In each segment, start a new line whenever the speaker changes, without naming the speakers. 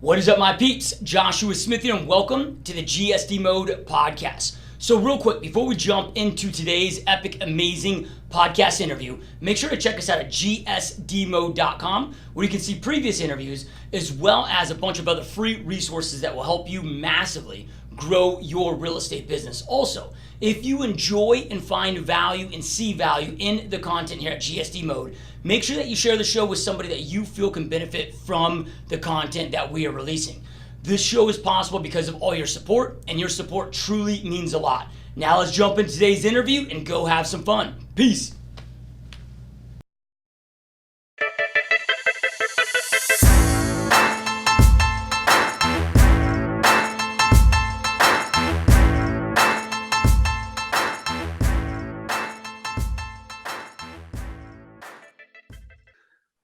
What is up, my peeps? Joshua Smith here, and welcome to the GSD Mode Podcast. So real quick, before we jump into today's epic, amazing podcast interview, make sure to check us out at gsdmode.com, where you can see previous interviews, as well as a bunch of other free resources that will help you massively grow your real estate business. Also, if you enjoy and find value and see value in the content here at GSD Mode, make sure that you share the show with somebody that you feel can benefit from the content that we are releasing. This show is possible because of all your support, and your support truly means a lot. Now let's jump into today's interview and go have some fun. Peace.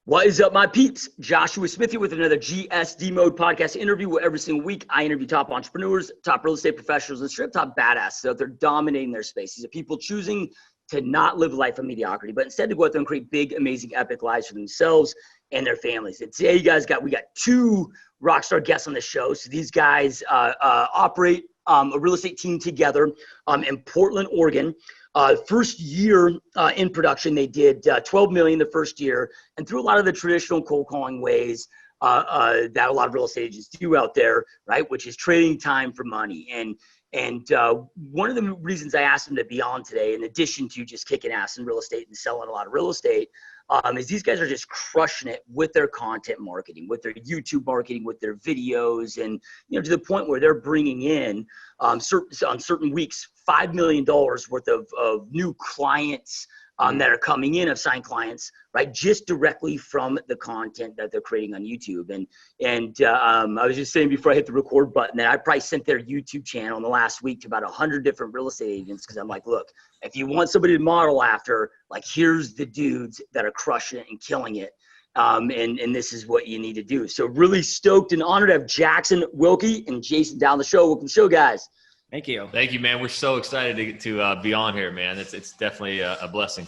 What is up, my peeps? Joshua Smith here with another GSD Mode Podcast interview, where every single week I interview top entrepreneurs, top real estate professionals, and straight top badasses out there dominating their space. These are people choosing to not live a life of mediocrity, but instead to go out there and create big, amazing, epic lives for themselves and their families. And today, we got two rockstar guests on the show. So these guys operate a real estate team together in Portland, Oregon. First year in production, they did $12 million the first year, and through a lot of the traditional cold calling ways that a lot of real estate agents do out there, right? Which is trading time for money. And one of the reasons I asked them to be on today, in addition to just kicking ass in real estate and selling a lot of real estate, is these guys are just crushing it with their content marketing, with their YouTube marketing, with their videos, and to the point where they're bringing in on certain weeks $5 million worth of new clients that are coming in, of signed clients, right? Just directly from the content that they're creating on YouTube. And I was just saying before I hit the record button that I probably sent their YouTube channel in the last week to about 100 different real estate agents, because I'm like, look, if you want somebody to model after, like, here's the dudes that are crushing it and killing it. And this is what you need to do. So really stoked and honored to have Jackson Wilkey and Jesse Dau on the show. Welcome to the show, guys.
Thank you. Thank you, man. We're so excited to be on here, man. It's definitely a blessing.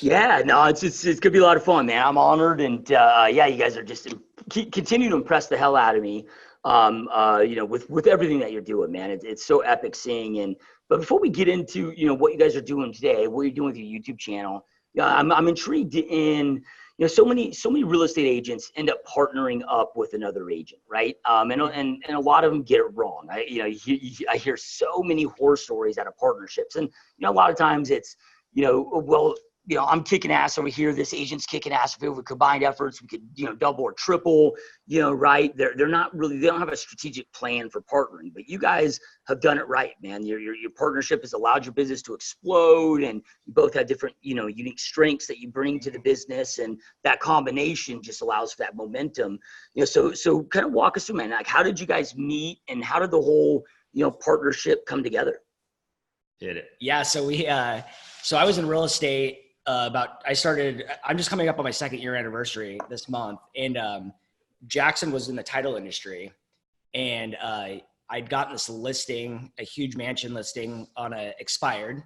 Yeah, no, it's gonna be a lot of fun, man. I'm honored, and you guys are just continue to impress the hell out of me. With everything that you're doing, man. It's so epic seeing. But before we get into what you guys are doing today, what you're doing with your YouTube channel, I'm intrigued in. So many real estate agents end up partnering up with another agent, right? And a lot of them get it wrong. I hear so many horror stories out of partnerships, and a lot of times it's I'm kicking ass over here. This agent's kicking ass. If we combined efforts, we could double or triple. Right? They don't have a strategic plan for partnering. But you guys have done it right, man. Your partnership has allowed your business to explode, and you both have different unique strengths that you bring to the business, and that combination just allows for that momentum. So kind of walk us through, man. Like, how did you guys meet, and how did the whole partnership come together? Did it?
Yeah. So I was in real estate. I'm just coming up on my second year anniversary this month. And Jackson was in the title industry. And I'd gotten this listing, a huge mansion listing on expired.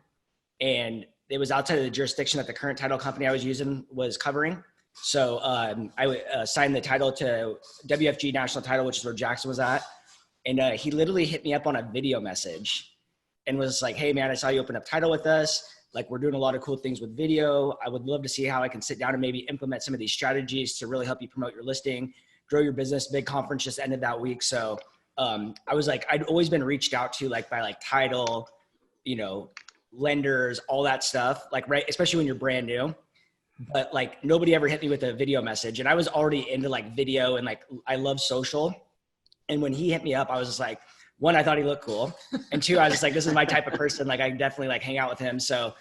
And it was outside of the jurisdiction that the current title company I was using was covering. So I signed the title to WFG National Title, which is where Jackson was at. And he literally hit me up on a video message and was like, hey, man, I saw you open up title with us. Like, we're doing a lot of cool things with video. I would love to see how I can sit down and maybe implement some of these strategies to really help you promote your listing, grow your business. Big conference just ended that week. So I was like, I'd always been reached out to by title, lenders, all that stuff, right? Especially when you're brand new. But nobody ever hit me with a video message. And I was already into video, and I love social. And when he hit me up, I was just like, one, I thought he looked cool. And two, I was just like, this is my type of person. I can definitely hang out with him. So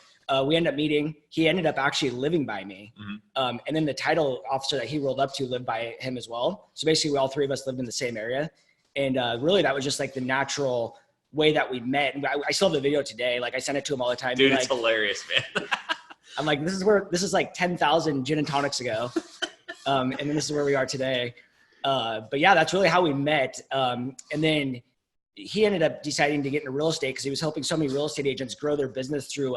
we ended up meeting. He ended up actually living by me. Mm-hmm. And then the title officer that he rolled up to lived by him as well. So basically all three of us lived in the same area. And really that was just the natural way that we met. And I still have the video today. I send it to him all the time.
Dude, it's hilarious, man.
I'm like, this is 10,000 gin and tonics ago. And then this is where we are today. But yeah, that's really how we met. And then he ended up deciding to get into real estate because he was helping so many real estate agents grow their business through,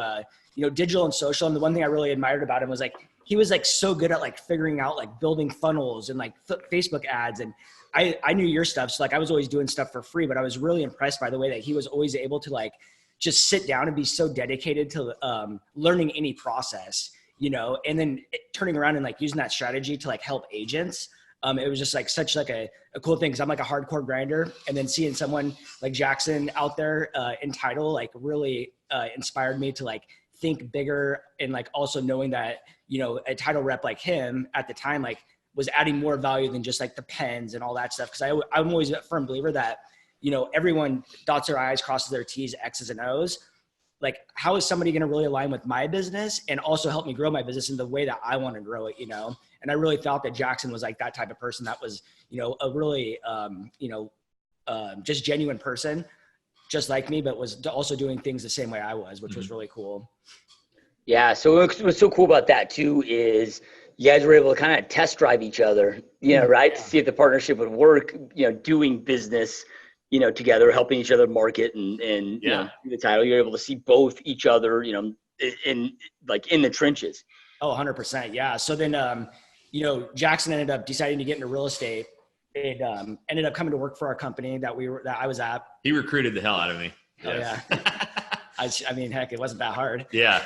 digital and social. And the one thing I really admired about him was he was so good at figuring out building funnels and Facebook ads. And I knew your stuff. So like I was always doing stuff for free, but I was really impressed by the way that he was always able to like just sit down and be so dedicated to learning any process, you know, and then turning around and like using that strategy to like help agents. It was just like such like a cool thing, because I'm like a hardcore grinder, and then seeing someone like Jackson out there in title like really inspired me to like think bigger, and like also knowing that, you know, a title rep like him at the time like was adding more value than just like the pens and all that stuff. Because I'm always a firm believer that, you know, everyone dots their I's, crosses their T's, X's and O's. Like, how is somebody going to really align with my business and also help me grow my business in the way that I want to grow it, you know? And I really thought that Jackson was like that type of person that was, you know, a really, just genuine person, just like me, but was also doing things the same way I was, which was really cool.
Yeah. So what's so cool about that too is you guys were able to kind of test drive each other, you know, right? To see if the partnership would work, you know, doing business, you know, together, helping each other market and you know, the title. You're able to see both each other, you know, in the trenches.
Oh, 100%. Yeah. So then, you know, Jackson ended up deciding to get into real estate, and ended up coming to work for our company that I was at.
He recruited the hell out of me.
Oh, yeah. I mean, heck, it wasn't that hard.
Yeah.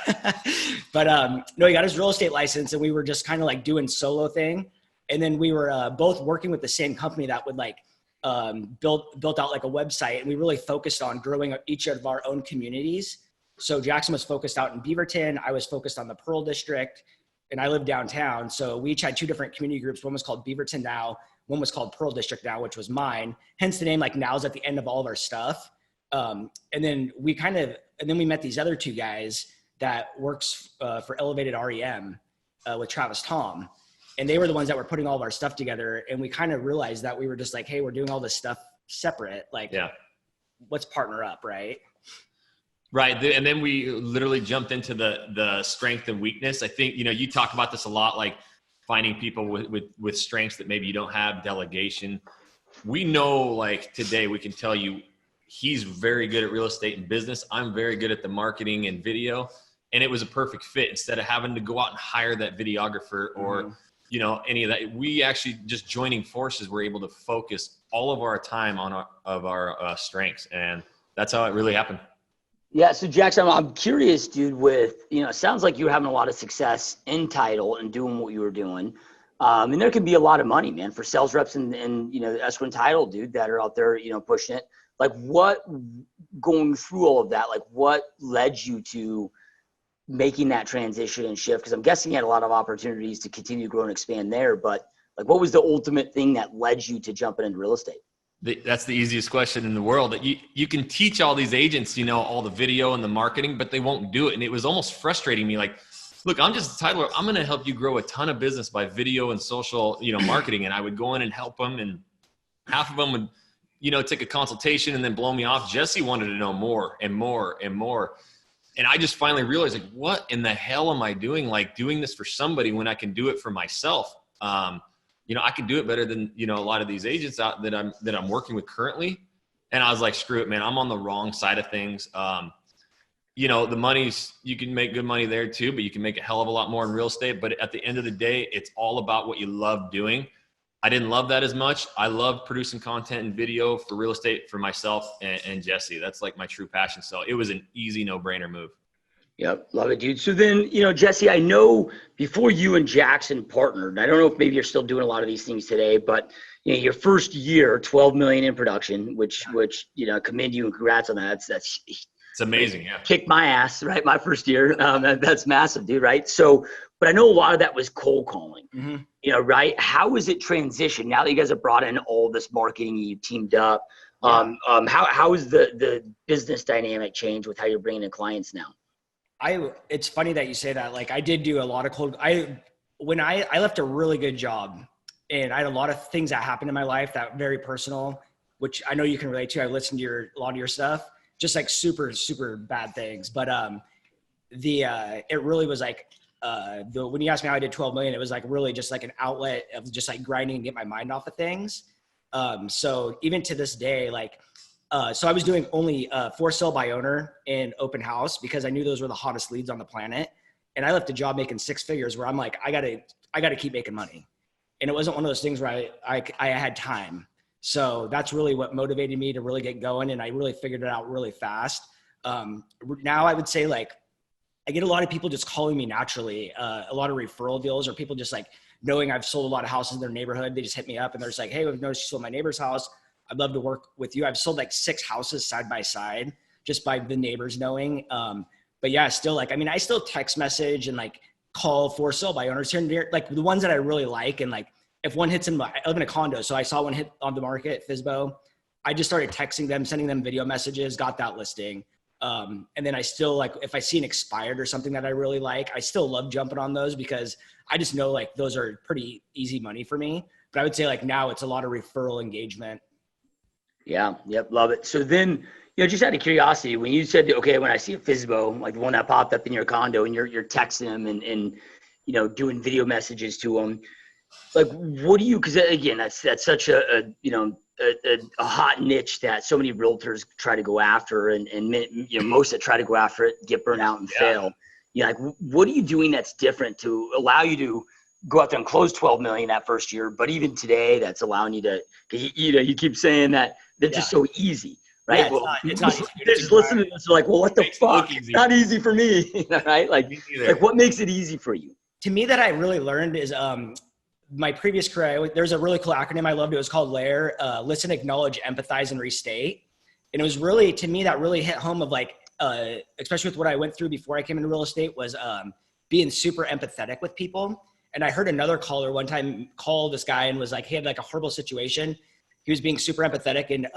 But no, he got his real estate license, and we were just kind of like doing solo thing. And then we were both working with the same company that would like built out like a website, and we really focused on growing each of our own communities. So Jackson was focused out in Beaverton. I was focused on the Pearl District, and I lived downtown. So we each had two different community groups. One was called Beaverton Now. One was called Pearl District Now, which was mine. Hence the name, like Now's at the end of all of our stuff. And then we met these other two guys that works for Elevated REM with Travis Tom. And they were the ones that were putting all of our stuff together. And we kind of realized that we were just like, hey, we're doing all this stuff separate. Like, let's partner up, right?
Right. And then we literally jumped into the strength and weakness. I think, you know, you talk about this a lot, like finding people with strengths that maybe you don't have, delegation. We know, like today we can tell you he's very good at real estate and business. I'm very good at the marketing and video. And it was a perfect fit. Instead of having to go out and hire that videographer or, you know, any of that, we actually just joining forces, we're able to focus all of our time on our strengths. And that's how it really happened.
Yeah. So Jackson, I'm curious, dude, with, you know, it sounds like you're having a lot of success in title and doing what you were doing. And there can be a lot of money, man, for sales reps and you know, the escrow and title, dude, that are out there, you know, pushing it. Like, what, going through all of that, like what led you to making that transition and shift? Because I'm guessing you had a lot of opportunities to continue to grow and expand there, but like, what was the ultimate thing that led you to jumping into real estate?
That's the easiest question in the world. That you can teach all these agents, you know, all the video and the marketing, but they won't do it. And it was almost frustrating me. Like, look, I'm just a titler. I'm going to help you grow a ton of business by video and social, you know, marketing. And I would go in and help them, and half of them would, you know, take a consultation and then blow me off. Jesse wanted to know more and more and more. And I just finally realized, like, what in the hell am I doing? Like, doing this for somebody when I can do it for myself. You know, I can do it better than, you know, a lot of these agents out that I'm working with currently. And I was like, screw it, man. I'm on the wrong side of things. You know, the money's, you can make good money there too, but you can make a hell of a lot more in real estate. But at the end of the day, it's all about what you love doing. I didn't love that as much. I love producing content and video for real estate for myself and Jesse. That's like my true passion. So it was an easy no-brainer move.
Yep. Love it, dude. So then, you know, Jesse, I know before you and Jackson partnered, and I don't know if maybe you're still doing a lot of these things today, but you know, your first year, 12 million in production, which, you know, commend you and congrats on that. That's
it's amazing. Yeah.
Kicked my ass, right? My first year. That's massive, dude. Right. So, but I know a lot of that was cold calling, you know, right? How is it transition now that you guys have brought in all this marketing, you teamed up? How is the business dynamic change with how you're bringing in clients now?
It's funny that you say that. Like, I did do a lot of when I left a really good job, and I had a lot of things that happened in my life that very personal, which I know you can relate to. I listened to a lot of your stuff, just like super, super bad things. But it really was like, when you asked me how I did 12 million, it was like really just like an outlet of just like grinding and get my mind off of things. So even to this day, like, so I was doing only for sale by owner and open house because I knew those were the hottest leads on the planet. And I left a job making 6 figures where I'm like, I gotta keep making money. And it wasn't one of those things where I had time. So that's really what motivated me to really get going. And I really figured it out really fast. Now I would say like, I get a lot of people just calling me naturally, a lot of referral deals, or people just like knowing I've sold a lot of houses in their neighborhood. They just hit me up and they're just like, hey, we've noticed you sold my neighbor's house. I'd love to work with you. I've sold like 6 houses side by side just by the neighbors knowing. But yeah, still like, I mean, I still text message and like call for sale by owners here and there, like the ones that I really like. And like, if one hits I live in a condo. So I saw one hit on the market, FSBO. I just started texting them, sending them video messages, got that listing. And then I still like, if I see an expired or something that I really like, I still love jumping on those because I just know like those are pretty easy money for me. But I would say like now it's a lot of referral engagement.
Yeah. Yep. Love it. So then, just out of curiosity, when you said, okay, when I see a FSBO, like the one that popped up in your condo and you're texting them and doing video messages to them, like, what do you, cause again, that's such a hot niche that so many realtors try to go after and most that try to go after it get burnt out and fail. Like, what are you doing that's different to allow you to go out there and close 12 million that first year? But even today, that's allowing you to, you keep saying that they're just so easy, right?
Yeah, it's not easy.
They're just listening to this. They're like, well, what the fuck? It's not easy for me, right? Like what makes it easy for you?
To me, that I really learned is, my previous career, there's a really cool acronym I loved. It was called LAIR, listen, acknowledge, empathize, and restate. And it was really, to me, that really hit home of like, especially with what I went through before I came into real estate was being super empathetic with people. And I heard another caller one time call this guy and was like, he had like a horrible situation. He was being super empathetic and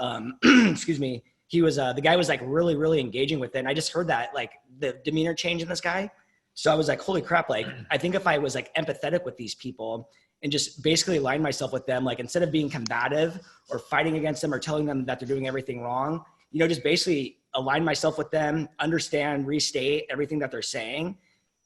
excuse me, he was, the guy was like really, really engaging with it. And I just heard that like the demeanor change in this guy. So I was like, holy crap. Like, I think if I was like empathetic with these people and just basically align myself with them, like instead of being combative or fighting against them or telling them that they're doing everything wrong, just basically align myself with them, understand, restate everything that they're saying,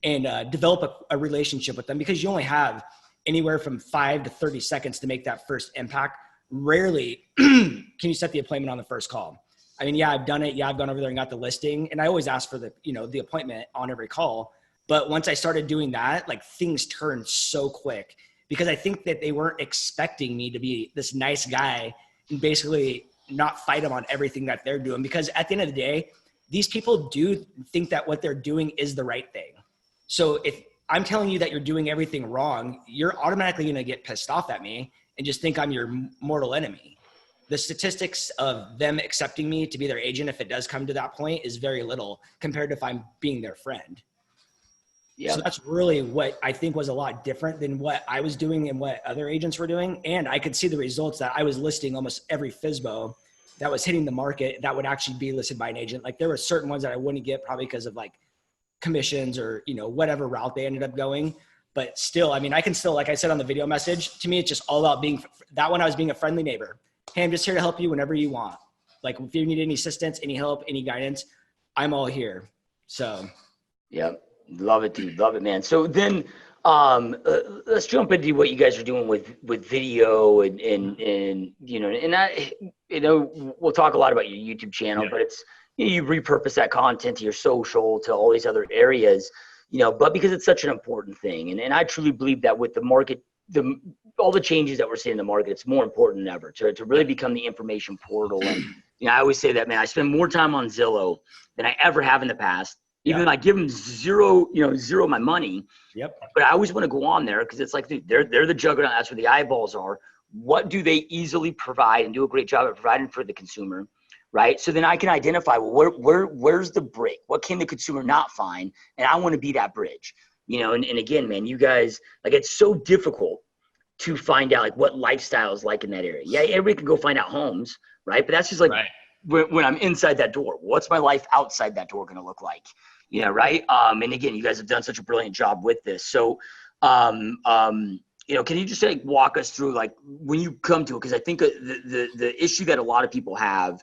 and develop a relationship with them, because you only have anywhere from 5 to 30 seconds to make that first impact. Rarely can you set the appointment on the first call. I mean, yeah, I've done it. Yeah, I've gone over there and got the listing, and I always ask for the appointment on every call. But once I started doing that, like things turned so quick, because I think that they weren't expecting me to be this nice guy and basically not fight them on everything that they're doing. Because at the end of the day, these people do think that what they're doing is the right thing. So if I'm telling you that you're doing everything wrong, you're automatically going to get pissed off at me and just think I'm your mortal enemy. The statistics of them accepting me to be their agent, if it does come to that point, is very little compared to if I'm being their friend. Yeah. So that's really what I think was a lot different than what I was doing and what other agents were doing. And I could see the results that I was listing almost every FSBO that was hitting the market that would actually be listed by an agent. Like there were certain ones that I wouldn't get probably because of like commissions or, whatever route they ended up going. But still, I mean, I can still, like I said on the video message, to me, it's just all about being that one. I was being a friendly neighbor. Hey, I'm just here to help you whenever you want. Like if you need any assistance, any help, any guidance, I'm all here. So.
Yeah. Love it, dude. Love it, man. So then let's jump into what you guys are doing with video and we'll talk a lot about your YouTube channel, but it's, you repurpose that content to your social, to all these other areas, but because it's such an important thing. And I truly believe that with the market, all the changes that we're seeing in the market, it's more important than ever to really become the information portal. And, I always say that, man, I spend more time on Zillow than I ever have in the past. Even though I give them zero of my money. Yep. But I always want to go on there because it's like, dude, they're the juggernaut. That's where the eyeballs are. What do they easily provide and do a great job at providing for the consumer, right? So then I can identify, well, where's the break? What can the consumer not find? And I want to be that bridge, and again, man, you guys, like, it's so difficult to find out like what lifestyle is like in that area. Yeah, everybody can go find out homes, right? But that's just like when I'm inside that door, what's my life outside that door going to look like? Right. And again, you guys have done such a brilliant job with this. So, can you just like walk us through like when you come to it? Cause I think the issue that a lot of people have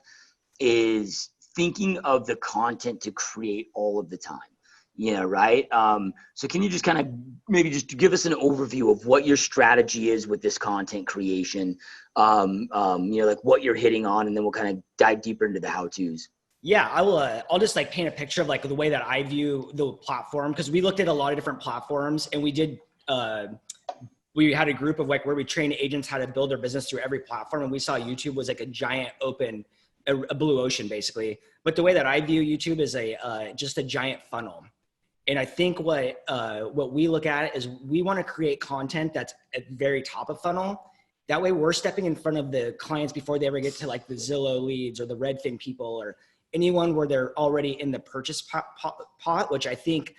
is thinking of the content to create all of the time, right. So can you just kind of maybe just give us an overview of what your strategy is with this content creation, like what you're hitting on, and then we'll kind of dive deeper into the how-tos.
Yeah, I will. I'll just like paint a picture of like the way that I view the platform, because we looked at a lot of different platforms and we did we had a group of like where we train agents how to build their business through every platform. And we saw YouTube was like a giant open, a blue ocean basically. But the way that I view YouTube is just a giant funnel. And I think what we look at is we want to create content that's at the very top of funnel. That way we're stepping in front of the clients before they ever get to like the Zillow leads or the Redfin people or anyone where they're already in the purchase pot, which I think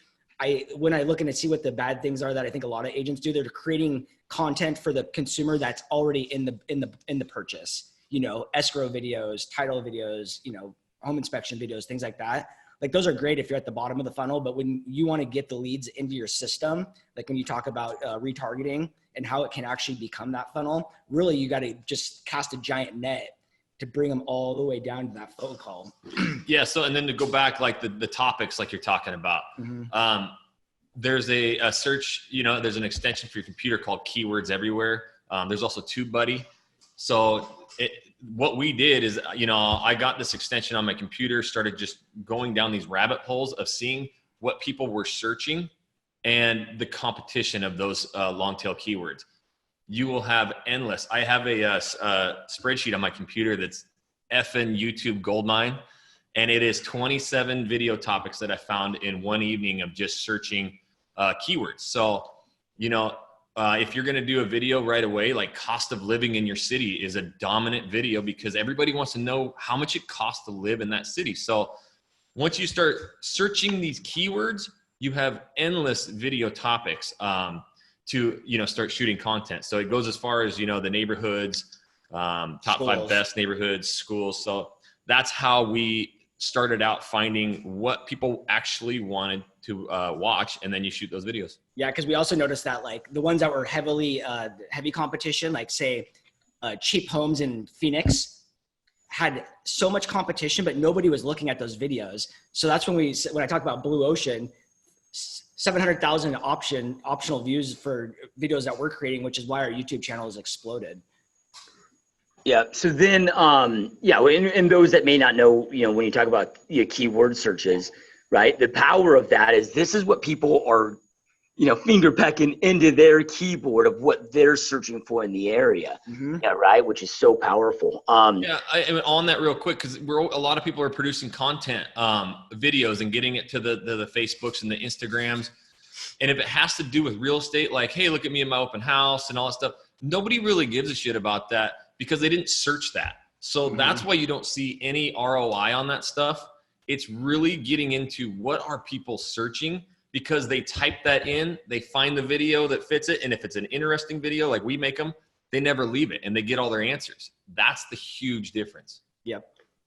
when I look and see what the bad things are that I think a lot of agents do, they're creating content for the consumer that's already in the purchase, escrow videos, title videos, home inspection videos, things like that. Like those are great if you're at the bottom of the funnel, but when you want to get the leads into your system, like when you talk about retargeting and how it can actually become that funnel, really you got to just cast a giant net to bring them all the way down to that phone call.
Yeah. So, and then to go back, like the topics like you're talking about, there's a search, there's an extension for your computer called Keywords Everywhere. There's also TubeBuddy. So what we did is, I got this extension on my computer, started just going down these rabbit holes of seeing what people were searching and the competition of those long tail keywords. You will have endless. I have a spreadsheet on my computer that's effing YouTube goldmine, and it is 27 video topics that I found in one evening of just searching keywords. So, if you're going to do a video right away, like cost of living in your city is a dominant video because everybody wants to know how much it costs to live in that city. So once you start searching these keywords, you have endless video topics to, start shooting content. So it goes as far as, the neighborhoods, top schools. 5 best neighborhoods, schools. So that's how we started out finding what people actually wanted to watch, and then you shoot those videos.
Yeah, because we also noticed that like the ones that were heavy competition, like say cheap homes in Phoenix, had so much competition, but nobody was looking at those videos. So that's when I talk about blue ocean, 700,000 optional views for videos that we're creating, which is why our YouTube channel has exploded.
Yeah. So then, and those that may not know, when you talk about keyword searches, right? The power of that is this is what people are, finger pecking into their keyboard of what they're searching for in the area. Mm-hmm. Yeah. Right. Which is so powerful.
On that real quick, because a lot of people are producing content, videos and getting it to the Facebooks and the Instagrams. And if it has to do with real estate, like, hey, look at me in my open house and all that stuff, nobody really gives a shit about that because they didn't search that. So that's why you don't see any ROI on that stuff. It's really getting into what are people searching, because they type that in, they find the video that fits it. And if it's an interesting video, like we make them, they never leave it and they get all their answers. That's the huge difference.
Yep.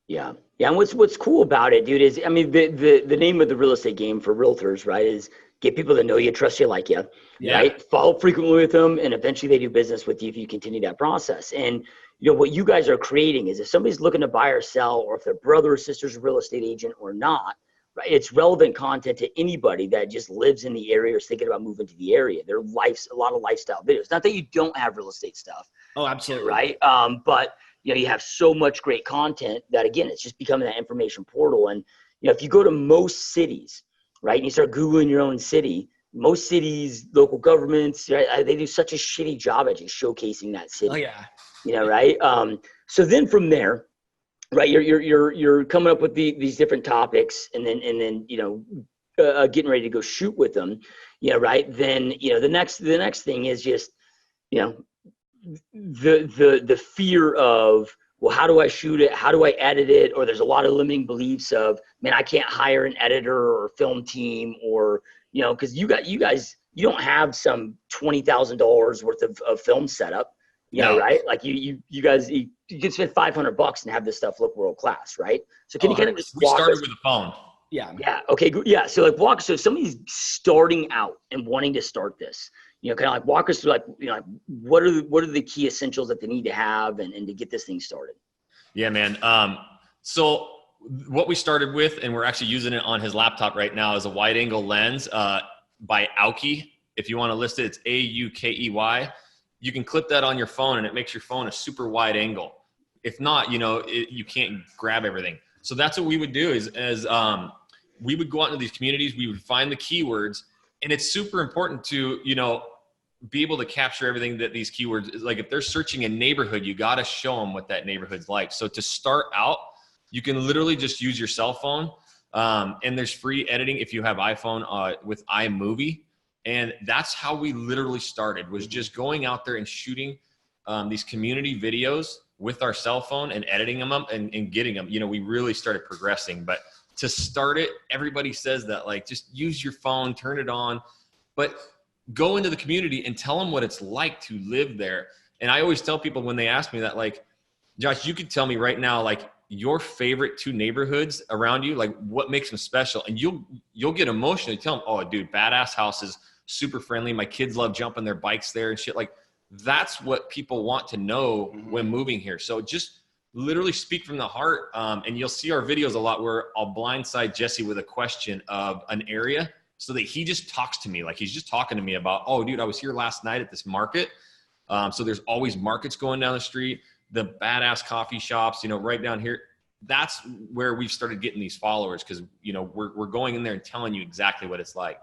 Yeah. Yeah. And what's cool about it, dude, is, the name of the real estate game for realtors, right, is get people to know you, trust you, like you, right? Follow frequently with them, and eventually they do business with you if you continue that process. And what you guys are creating is if somebody's looking to buy or sell, or if their brother or sister's a real estate agent or not, right? It's relevant content to anybody that just lives in the area or is thinking about moving to the area. There are a lot of lifestyle videos. Not that you don't have real estate stuff.
Oh, absolutely.
Right. But you have so much great content that, again, it's just becoming that information portal. And if you go to most cities, right, and you start Googling your own city, most cities, local governments, right, they do such a shitty job at just showcasing that city.
Oh yeah.
Right. So then from there, right, you're coming up with these different topics, and then getting ready to go shoot with them. Right. Then the next thing is just the fear of, well, how do I shoot it? How do I edit it? Or there's a lot of limiting beliefs of, man, I can't hire an editor or film team, or, because you guys, you don't have some $20,000 worth of film setup, right? Like you guys, you can spend $500 and have this stuff look world class, right? So can you kind of just walk us?
We started with a phone.
Yeah. Yeah. Okay. Good. Yeah. So so if somebody's starting out and wanting to start this, kind of like walk us through, like, what are the key essentials that they need to have and to get this thing started? Yeah, man.
So what we started with, and we're actually using it on his laptop right now, is a wide angle lens by Aukey. If you want to list it, it's Aukey. You can clip that on your phone and it makes your phone a super wide angle. If not, you can't grab everything. So that's what we would do is we would go out into these communities, we would find the keywords, and it's super important to, be able to capture everything that these keywords, like if they're searching a neighborhood, you got to show them what that neighborhood's like. So to start out, you can literally just use your cell phone. And there's free editing if you have iPhone with iMovie. And that's how we literally started, was just going out there and shooting these community videos with our cell phone and editing them up and getting them. You know, we really started progressing. But to start it, everybody says that, like, just use your phone, turn it on. But go into the community and tell them what it's like to live there. And I always tell people when they ask me that, like, Josh, you could tell me right now, like, your favorite 2 neighborhoods around you, like what makes them special. And you'll get emotional. You tell them, oh, dude, badass houses, super friendly. My kids love jumping their bikes there and shit. Like, that's what people want to know when moving here. So just literally speak from the heart. And you'll see our videos a lot where I'll blindside Jesse with a question of an area so that he just talks to me. Like, he's just talking to me about, oh, dude, I was here last night at this market. So there's always markets going down the street, the badass coffee shops, you know, right down here. That's where we've started getting these followers, because, you know, we're going in there and telling you exactly what it's like.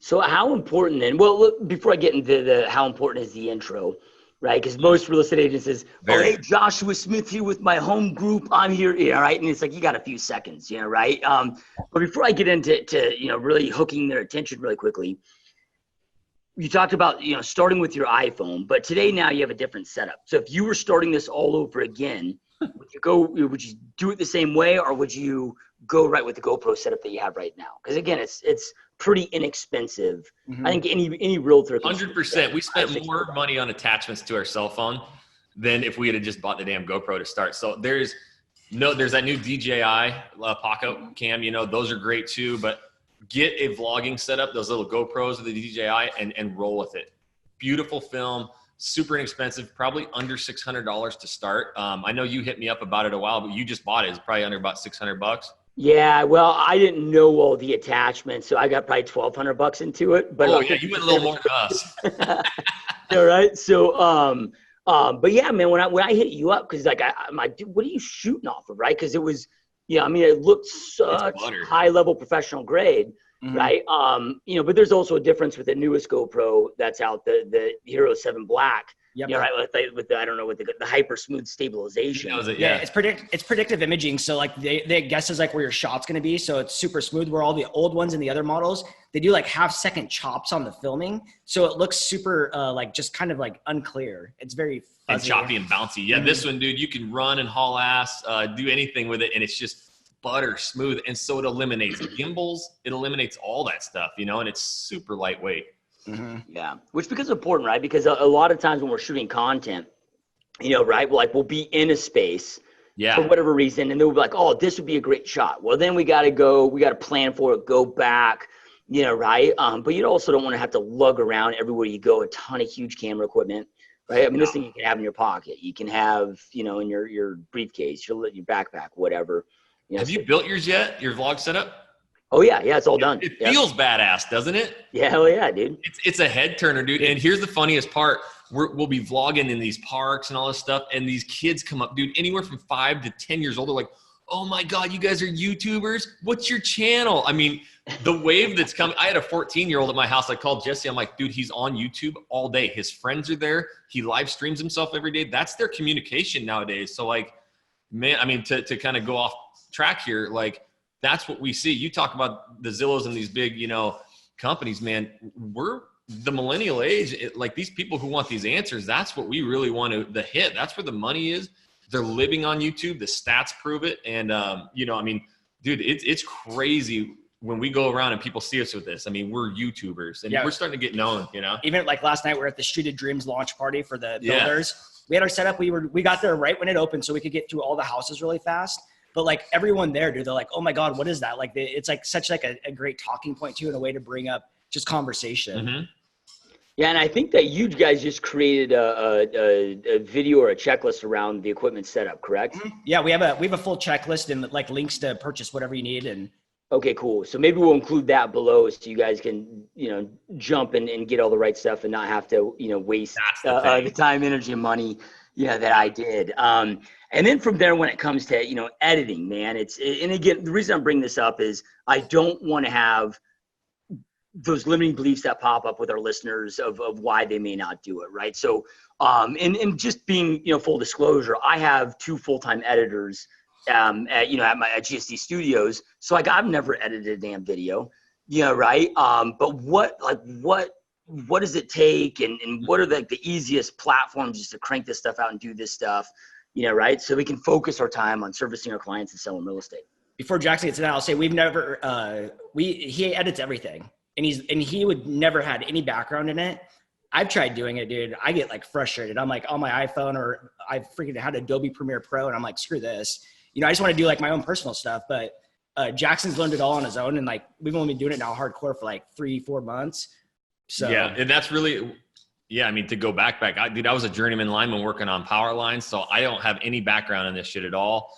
So how important then, well, look, before I get into the how important is the intro, right? Because most real estate agents is, oh, hey, Joshua Smith here with my home group. I'm here, yeah, right? And it's like, you got a few seconds, you know, right? But before I get into you know, really hooking their attention really quickly, you talked about, you know, starting with your iPhone, but today now you have a different setup. So if you were starting this all over again, would you do it the same way, or would you go right with the GoPro setup that you have right now? Because again, it's pretty inexpensive. I think any realtor.
100%. We spent more money on attachments to our cell phone than if we had just bought the damn GoPro to start. So there's that new DJI pocket cam. You know, those are great too. But get a vlogging setup, those little GoPros with the DJI, and roll with it. Beautiful film. Super inexpensive, probably under $600 to start. I know you hit me up about it a while, but you just bought it. It's probably under about $600.
Yeah, well, I didn't know all the attachments, so I got probably $1,200 into it. But
oh yeah, you went a little more than us.
All right, so but yeah, man, when I hit you up, because like I'm like, dude, what are you shooting off of, right? Because it was, yeah, I mean, it looked such high level professional grade. Right. You know, but there's also a difference with the newest GoPro that's out, the Hero 7 Black. Yep. You know, right, with the I don't know, with the hyper smooth stabilization.
Yeah, it's predictive imaging. So like they guesses like where your shot's going to be. So it's super smooth, where all the old ones and the other models, they do like half-second chops on the filming. So it looks super like just kind of like unclear. It's very fuzzy.
And choppy and bouncy. Yeah, this one, dude, you can run and haul ass, do anything with it, and it's just butter smooth. And so it eliminates gimbals, it eliminates all that stuff, you know, and it's super lightweight.
Yeah, which becomes important, right? Because a lot of times when we're shooting content, you know, right, we'll be in a space for whatever reason, and they'll be like, oh, this would be a great shot. Well, then we got to plan for it, go back, you know, right? But you also don't want to have to lug around everywhere you go, a ton of huge camera equipment, right? I mean, this thing you can have in your pocket, you can have, you know, in your briefcase, your backpack, whatever. You know,
have you built yours yet? Your vlog setup?
Oh yeah, it's all done.
It feels badass, doesn't it?
Yeah, hell yeah, dude.
It's a head turner, dude. And here's the funniest part: we'll be vlogging in these parks and all this stuff, and these kids come up, dude, anywhere from 5 to 10 years old. They're like, "Oh my god, you guys are YouTubers? What's your channel?" I mean, the wave that's coming. I had a 14-year-old at my house. I called Jesse. I'm like, dude, he's on YouTube all day. His friends are there. He live streams himself every day. That's their communication nowadays. So like, man, I mean, to kind of go off track here, like, that's what we see. You talk about the Zillows and these big, you know, companies, man. We're the millennial age. Like these people who want these answers, that's what we really want to hit. That's where the money is. They're living on YouTube. The stats prove it. And, you know, I mean, dude, it's crazy when we go around and people see us with this. I mean, we're YouTubers and we're starting to get known, you know.
Even like last night, we're at the Street of Dreams launch party for the builders. We had our setup. We got there right when it opened, so we could get through all the houses really fast. But like everyone there, dude, they're like, oh my God, what is that? Like it's like such like a great talking point too, and a way to bring up just conversation.
Yeah, and I think that you guys just created a video or a checklist around the equipment setup, correct?
Yeah, we have a full checklist and like links to purchase whatever you need. And
okay, cool. So maybe we'll include that below so you guys can, you know, jump and get all the right stuff and not have to, you know, waste the time, energy, and money, that I did. And then from there, when it comes to, you know, editing, man, and again, the reason I'm bringing this up is I don't want to have those limiting beliefs that pop up with our listeners of why they may not do it. Right. So, and just being, full disclosure, I have 2 full-time editors, at GSD Studios. So like, I've never edited a damn video, right. But what does it take, and what are the easiest platforms just to crank this stuff out and do this stuff, right. So we can focus our time on servicing our clients and selling real estate.
Before Jackson gets it out, I'll say we've never, he edits everything, and he would never had any background in it. I've tried doing it, dude. I get like frustrated. I'm like on my iPhone, or I freaking had Adobe Premiere Pro, and I'm like, screw this. I just want to do like my own personal stuff. But Jackson's learned it all on his own, and like we've only been doing it now hardcore for like 3-4 months. So
yeah, and that's really, I mean, to go back, I was a journeyman lineman working on power lines, so I don't have any background in this shit at all.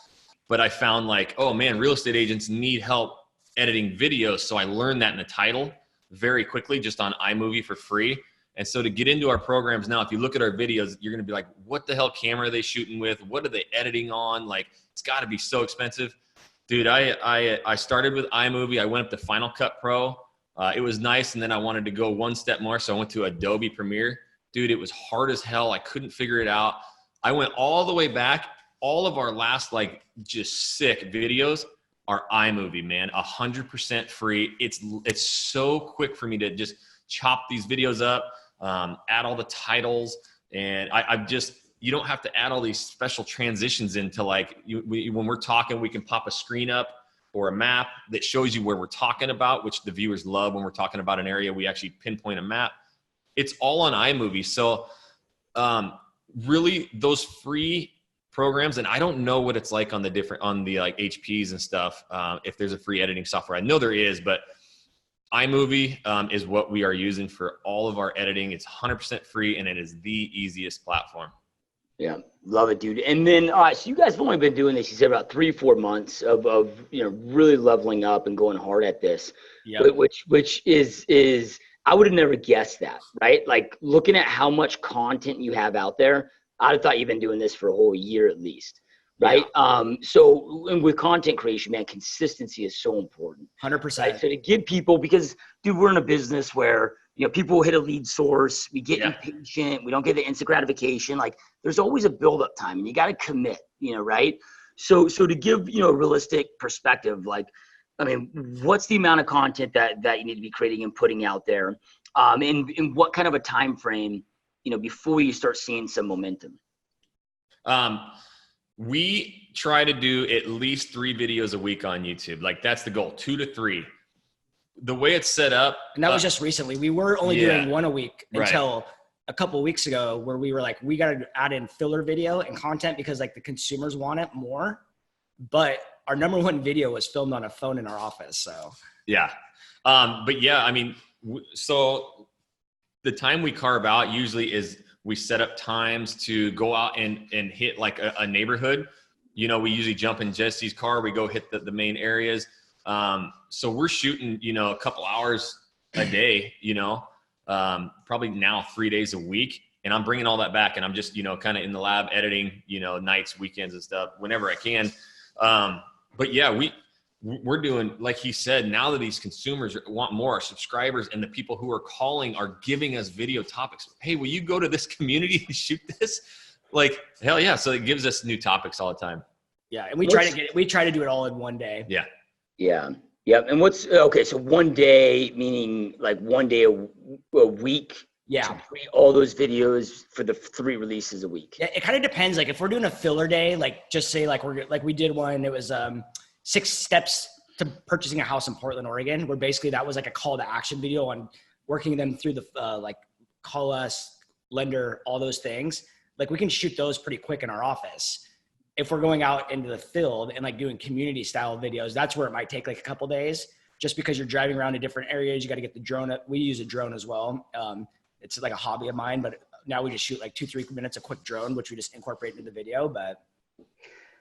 But I found like, oh man, real estate agents need help editing videos. So I learned that in the title very quickly, just on iMovie for free. And so to get into our programs now, if you look at our videos, you're going to be like, what the hell camera are they shooting with? What are they editing on? Like, it's got to be so expensive. Dude, I started with iMovie. I went up to Final Cut Pro. It was nice. And then I wanted to go one step more. So I went to Adobe Premiere. Dude, it was hard as hell. I couldn't figure it out. I went all the way back. All of our last like just sick videos are iMovie, man, 100% free. It's so quick for me to just chop these videos up, add all the titles. And you don't have to add all these special transitions into like, when we're talking, we can pop a screen up or a map that shows you where we're talking about, which the viewers love when we're talking about an area, we actually pinpoint a map. It's all on iMovie. So really those free programs, and I don't know what it's like on the like HPs and stuff, if there's a free editing software. I know there is, but iMovie is what we are using for all of our editing. It's 100% free, and it is the easiest platform.
Yeah, love it, dude. And then, all right, so you guys have only been doing this, you said, about 3-4 months of really leveling up and going hard at this. Yeah. Which is I would have never guessed that, right? Like, looking at how much content you have out there, I'd have thought you've been doing this for a whole year at least, right? Yeah. So with content creation, man, consistency is so important.
100%.
Right? So to give people, because dude, we're in a business where, people will hit a lead source, we get impatient, we don't get the instant gratification. Like, there's always a build-up time, and you got to commit, right? So to give, a realistic perspective, like, I mean, what's the amount of content that you need to be creating and putting out there? And what kind of a time frame, before you start seeing some momentum?
We try to do at least 3 videos a week on YouTube. Like, that's the goal, 2 to 3. The way it's set up.
And that was just recently. We were only doing 1 a week until a couple of weeks ago, where we were like, we got to add in filler video and content because like the consumers want it more. But our number 1 video was filmed on a phone in our office. So
yeah. But yeah, I mean, so the time we carve out usually is we set up times to go out and hit like a neighborhood. We usually jump in Jesse's car. We go hit the main areas. So we're shooting, a couple hours a day, probably now 3 days a week. And I'm bringing all that back, and I'm just, kind of in the lab editing, nights, weekends and stuff whenever I can. But yeah, we're doing, like he said, now that these consumers want more, our subscribers and the people who are calling are giving us video topics. Hey, will you go to this community and shoot this? Like, hell yeah. So it gives us new topics all the time.
Yeah. And we try to do it all in one day.
Yeah.
Yeah. Yep. And okay. So one day, meaning like one day a week.
Yeah.
To create all those videos for the 3 releases a week.
Yeah. It kind of depends. Like if we're doing a filler day, like just say like we did one, it was 6 steps to purchasing a house in Portland, Oregon, where basically that was like a call to action video on working them through the like call us, lender, all those things. Like we can shoot those pretty quick in our office. If we're going out into the field and like doing community style videos, that's where it might take like a couple days, just because you're driving around to different areas. You got to get the drone. We use a drone as well. It's like a hobby of mine, but now we just shoot like 2-3 minutes, a quick drone, which we just incorporate into the video. But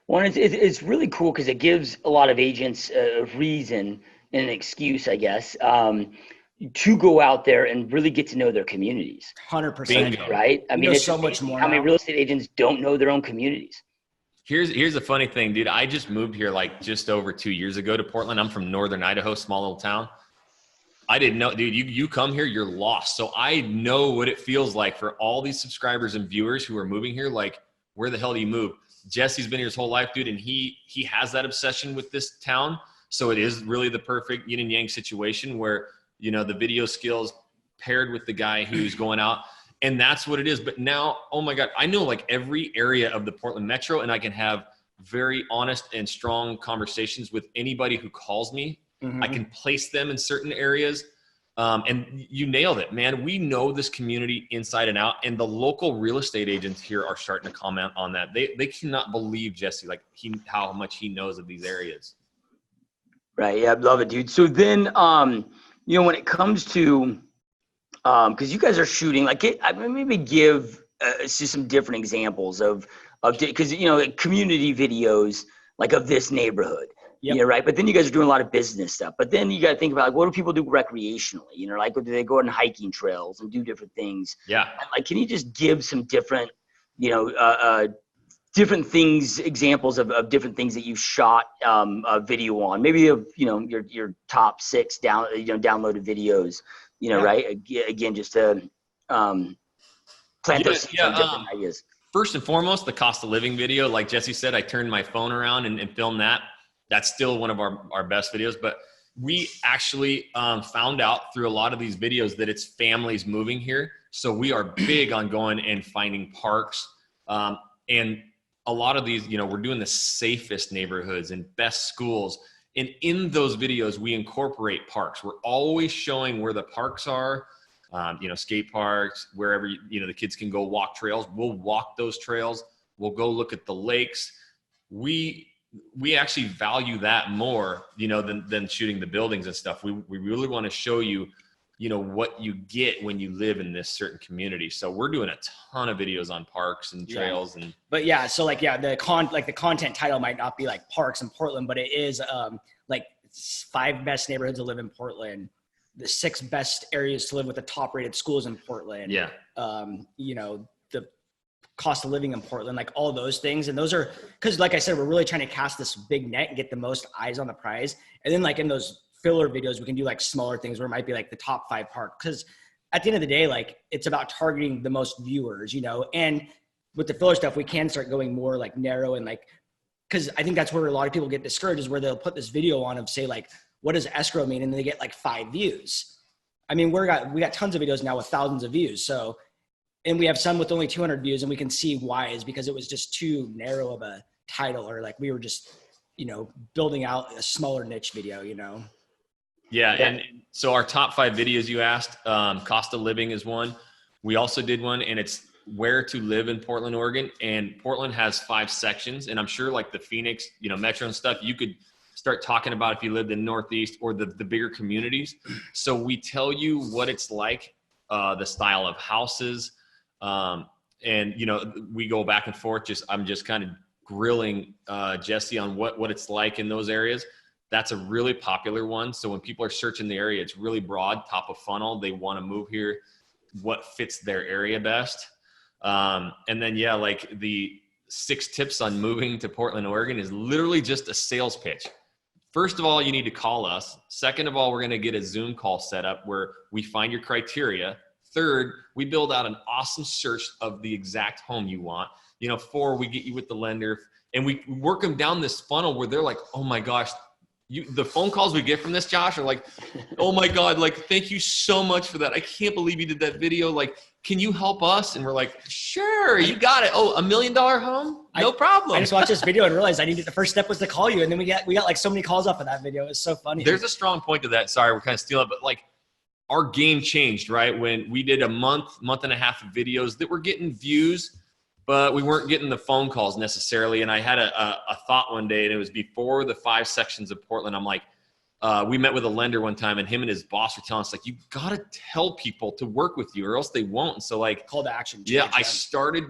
well, it's really cool because it gives a lot of agents a reason and an excuse, I guess, to go out there and really get to know their communities.
100%.
Right? I mean,
it's so much more.
How many real estate agents don't know their own communities?
Here's the funny thing, dude. I just moved here like just over 2 years ago to Portland. I'm from northern Idaho, small little town. I didn't know, dude, you come here, you're lost. So I know what it feels like for all these subscribers and viewers who are moving here. Like, where the hell do you move? Jesse's been here his whole life, dude. And he has that obsession with this town. So it is really the perfect yin and yang situation where, you know, the video skills paired with the guy who's going out, and that's what it is. But now, oh my God, I know like every area of the Portland Metro, and I can have very honest and strong conversations with anybody who calls me. I can place them in certain areas. And you nailed it, man. We know this community inside and out, and the local real estate agents here are starting to comment on that. They cannot believe Jesse, like how much he knows of these areas.
Right. Yeah. I love it, dude. So then, you know, when it comes to, cause you guys are shooting, like maybe give some different examples of, cause you know, community videos like of this neighborhood. Yep. Yeah, right. But then you guys are doing a lot of business stuff. But then you got to think about, like, what do people do recreationally? You know, like, do they go on hiking trails and do different things?
Yeah.
Like, can you just give some different, you know, different things, examples of different things that you shot a video on? Maybe of, you know, your top 6 downloaded videos. You know, right? Again, just to plant those different ideas.
First and foremost, the cost of living video. Like Jesse said, I turned my phone around and filmed that. That's still one of our best videos, but we actually found out through a lot of these videos that it's families moving here. So we are big on going and finding parks. And a lot of these, you know, we're doing the safest neighborhoods and best schools. And in those videos, we incorporate parks. We're always showing where the parks are, you know, skate parks, wherever, you know, the kids can go walk trails. We'll walk those trails. We'll go look at the lakes. We actually value that more, you know, than shooting the buildings and stuff. We really want to show you, you know, what you get when you live in this certain community. So we're doing a ton of videos on parks and trails. And
but yeah, so like, yeah, the content title might not be like parks in Portland, but it is like 5 best neighborhoods to live in Portland, the 6 best areas to live with the top rated schools in Portland.
Yeah.
You know, the cost of living in Portland, like all those things. And those are, cause like I said, we're really trying to cast this big net and get the most eyes on the prize. And then like in those filler videos, we can do like smaller things where it might be like the top 5 park. Cause at the end of the day, like it's about targeting the most viewers, you know, and with the filler stuff, we can start going more like narrow and like, cause I think that's where a lot of people get discouraged is where they'll put this video on of say like, what does escrow mean? And they get like 5 views. I mean, we got tons of videos now with thousands of views. So, and we have some with only 200 views, and we can see why is because it was just too narrow of a title, or like we were just, you know, building out a smaller niche video, you know?
Yeah. And so our top 5 videos you asked, cost of living is one. We also did one, and it's where to live in Portland, Oregon. And Portland has 5 sections. And I'm sure like the Phoenix, you know, Metro and stuff, you could start talking about if you lived in Northeast or the bigger communities. So we tell you what it's like, the style of houses. And, you know, we go back and forth. I'm just kind of grilling Jesse on what it's like in those areas. That's a really popular one. So when people are searching the area, it's really broad, top of funnel. They want to move here, what fits their area best. And then, yeah, like the 6 tips on moving to Portland, Oregon is literally just a sales pitch. First of all, you need to call us. Second of all, we're going to get a Zoom call set up where we find your criteria. Third, we build out an awesome search of the exact home you want. You know, 4, we get you with the lender, and we work them down this funnel where they're like, oh my gosh, the phone calls we get from this, Josh, are like, oh my God, like, thank you so much for that. I can't believe you did that video. Like, can you help us? And we're like, sure, you got it. Oh, $1 million home? No problem.
I just watched this video and realized the first step was to call you. And then we got like so many calls off of that video. It's so funny.
There's a strong point to that. Sorry, we're kind of stealing it, but like our game changed, right? When we did a month and a half of videos that were getting views, but we weren't getting the phone calls necessarily. And I had a thought one day, and it was before the 5 sections of Portland. I'm like, we met with a lender one time, and him and his boss were telling us, like, you got to tell people to work with you or else they won't. And so like
call to action.
Yeah, I started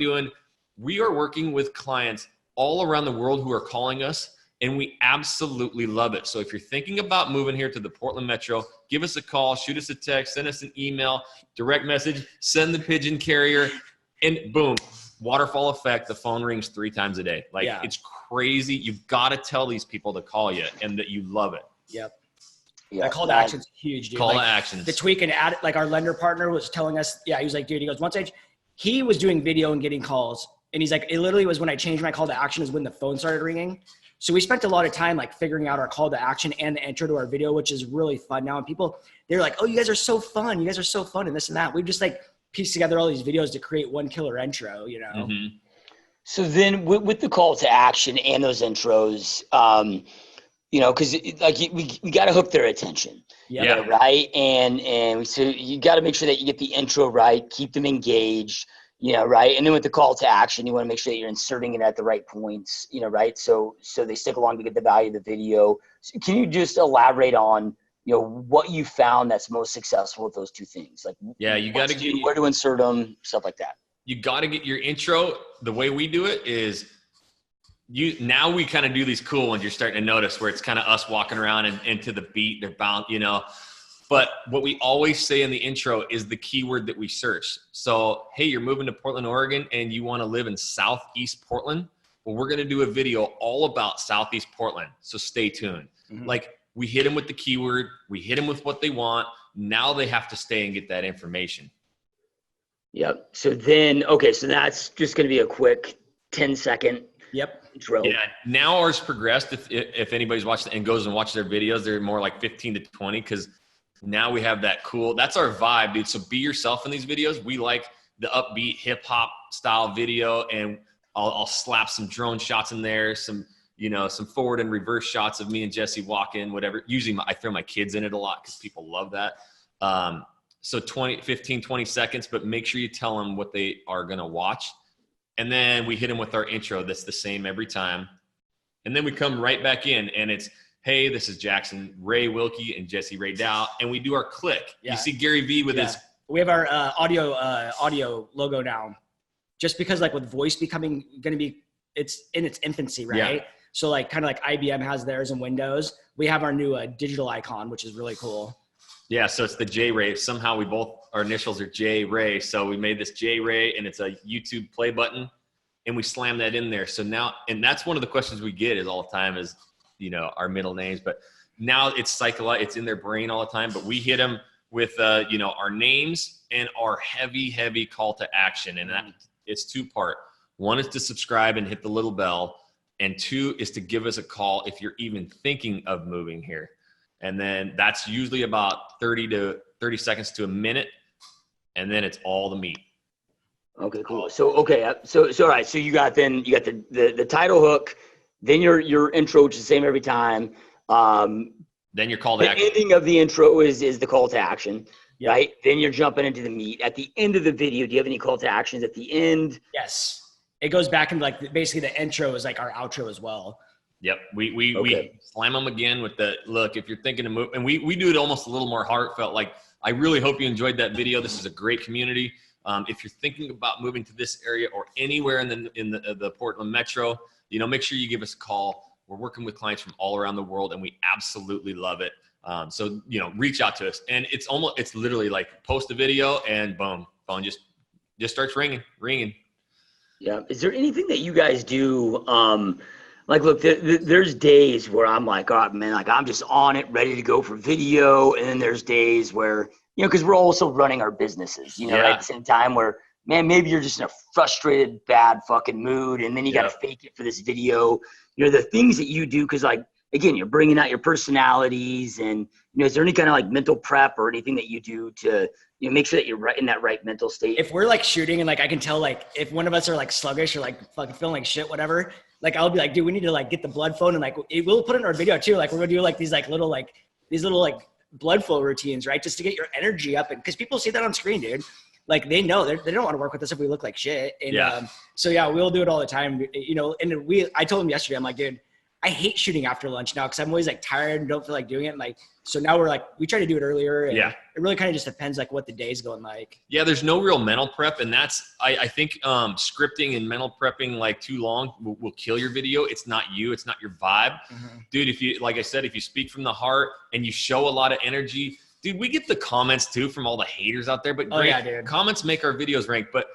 we are working with clients all around the world who are calling us, and we absolutely love it. So if you're thinking about moving here to the Portland Metro, give us a call, shoot us a text, send us an email, direct message, send the pigeon carrier, and boom, waterfall effect. The phone rings 3 times a day. Like, It's crazy. You've got to tell these people to call you and that you love it.
Yep. Yeah, that call to action's huge, dude.
Call to actions.
The tweak and add, like our lender partner was telling us, he was like, dude, he goes, he was doing video and getting calls. And he's like, it literally was when I changed my call to action is when the phone started ringing. So we spent a lot of time like figuring out our call to action and the intro to our video, which is really fun now. And people, they're like, oh, you guys are so fun. You guys are so fun and this and that. We've just like pieced together all these videos to create one killer intro, you know?
Mm-hmm.
So then with the call to action and those intros, you know, because like we got to hook their attention, right? And so you got to make sure that you get the intro right, keep them engaged, you know, right? And then with the call to action, you want to make sure that you're inserting it at the right points, you know, right? So they stick along to get the value of the video. So can you just elaborate on, you know, what you found that's most successful with those two things? Like,
you got to get
where to insert them, stuff like that.
You got to get your intro. The way we do it is now we kind of do these cool ones. You're starting to notice where it's kind of us walking around and into the beat. They're bound, you know. But what we always say in the intro is the keyword that we search. So, hey, you're moving to Portland, Oregon, and you want to live in Southeast Portland. Well, we're going to do a video all about Southeast Portland. So stay tuned. Mm-hmm. Like we hit them with the keyword. We hit them with what they want. Now they have to stay and get that information.
Yep. So then, okay, so that's just going to be a quick 10-second intro.
Yeah. Now ours progressed. If anybody's watched and goes and watches their videos, they're more like 15 to 20 because now we have that cool. That's our vibe, dude. So be yourself in these videos. We like the upbeat hip hop style video, and I'll slap some drone shots in there, some forward and reverse shots of me and Jesse walking, whatever. Usually I throw my kids in it a lot because people love that. So 15, 20 seconds, but make sure you tell them what they are going to watch. And then we hit them with our intro. That's the same every time. And then we come right back in and it's, hey, this is Jackson Wilkey and Jesse Dau. And we do our click. Yeah. You see Gary V with his.
We have our audio logo now, just because like with voice becoming going to be, it's in its infancy, right? Yeah. So like kind of like IBM has theirs in Windows. We have our new digital icon, which is really cool.
Yeah, so it's the J-Ray. Somehow our initials are J-Ray. So we made this J-Ray and it's a YouTube play button and we slam that in there. So now, and that's one of the questions we get is all the time is, you know, our middle names, but now it's it's in their brain all the time, but we hit them with, you know, our names and our heavy call to action. And that it's two-part. One is to subscribe and hit the little bell. And two is to give us a call if you're even thinking of moving here. And then that's usually about 30 seconds to a minute. And then it's all the meat.
Okay, cool. So, okay. So all right. So you got the title hook, then your intro, which is the same every time.
Then your call to action.
The ending of the intro is the call to action, right? Then you're jumping into the meat. At the end of the video, do you have any call to actions at the end?
Yes. It goes back and like basically the intro is like our outro as well.
Yep. We slam them again with the look, if you're thinking to move, and we do it almost a little more heartfelt. Like, I really hope you enjoyed that video. This is a great community. If you're thinking about moving to this area or anywhere in the Portland metro, you know, make sure you give us a call. We're working with clients from all around the world and we absolutely love it. So, you know, reach out to us, and it's literally like post a video and boom, phone just starts ringing.
Yeah. Is there anything that you guys do? Like, look, there's days where I'm like, oh, man, like I'm just on it, ready to go for video. And then there's days where, you know, because we're also running our businesses, you know, right? At the same time where, man, maybe you're just in a frustrated, bad fucking mood. And then you got to fake it for this video. You know, the things that you do, because like, again, you're bringing out your personalities and, you know, is there any kind of like mental prep or anything that you do to, you know, make sure that you're right in that right mental state?
If we're like shooting and like, I can tell like if one of us are like sluggish or like fucking feeling like shit, whatever, like I'll be like, dude, we need to like get the blood flowing, and like we'll put it in our video too. Like we're gonna do like these little blood flow routines, right? Just to get your energy up, and because people see that on screen, dude. Like they know they don't want to work with us if we look like shit. And so we'll do it all the time, you know. And I told him yesterday, I'm like, dude, I hate shooting after lunch now because I'm always like tired and don't feel like doing it. And like, so now we try to do it earlier. And it really kind of just depends like what the day's going like.
Yeah, there's no real mental prep. And that's, I think scripting and mental prepping like too long will kill your video. It's not you, it's not your vibe. Mm-hmm. Dude, if you, like I said, if you speak from the heart and you show a lot of energy, dude, we get the comments too from all the haters out there. But comments make our videos rank. But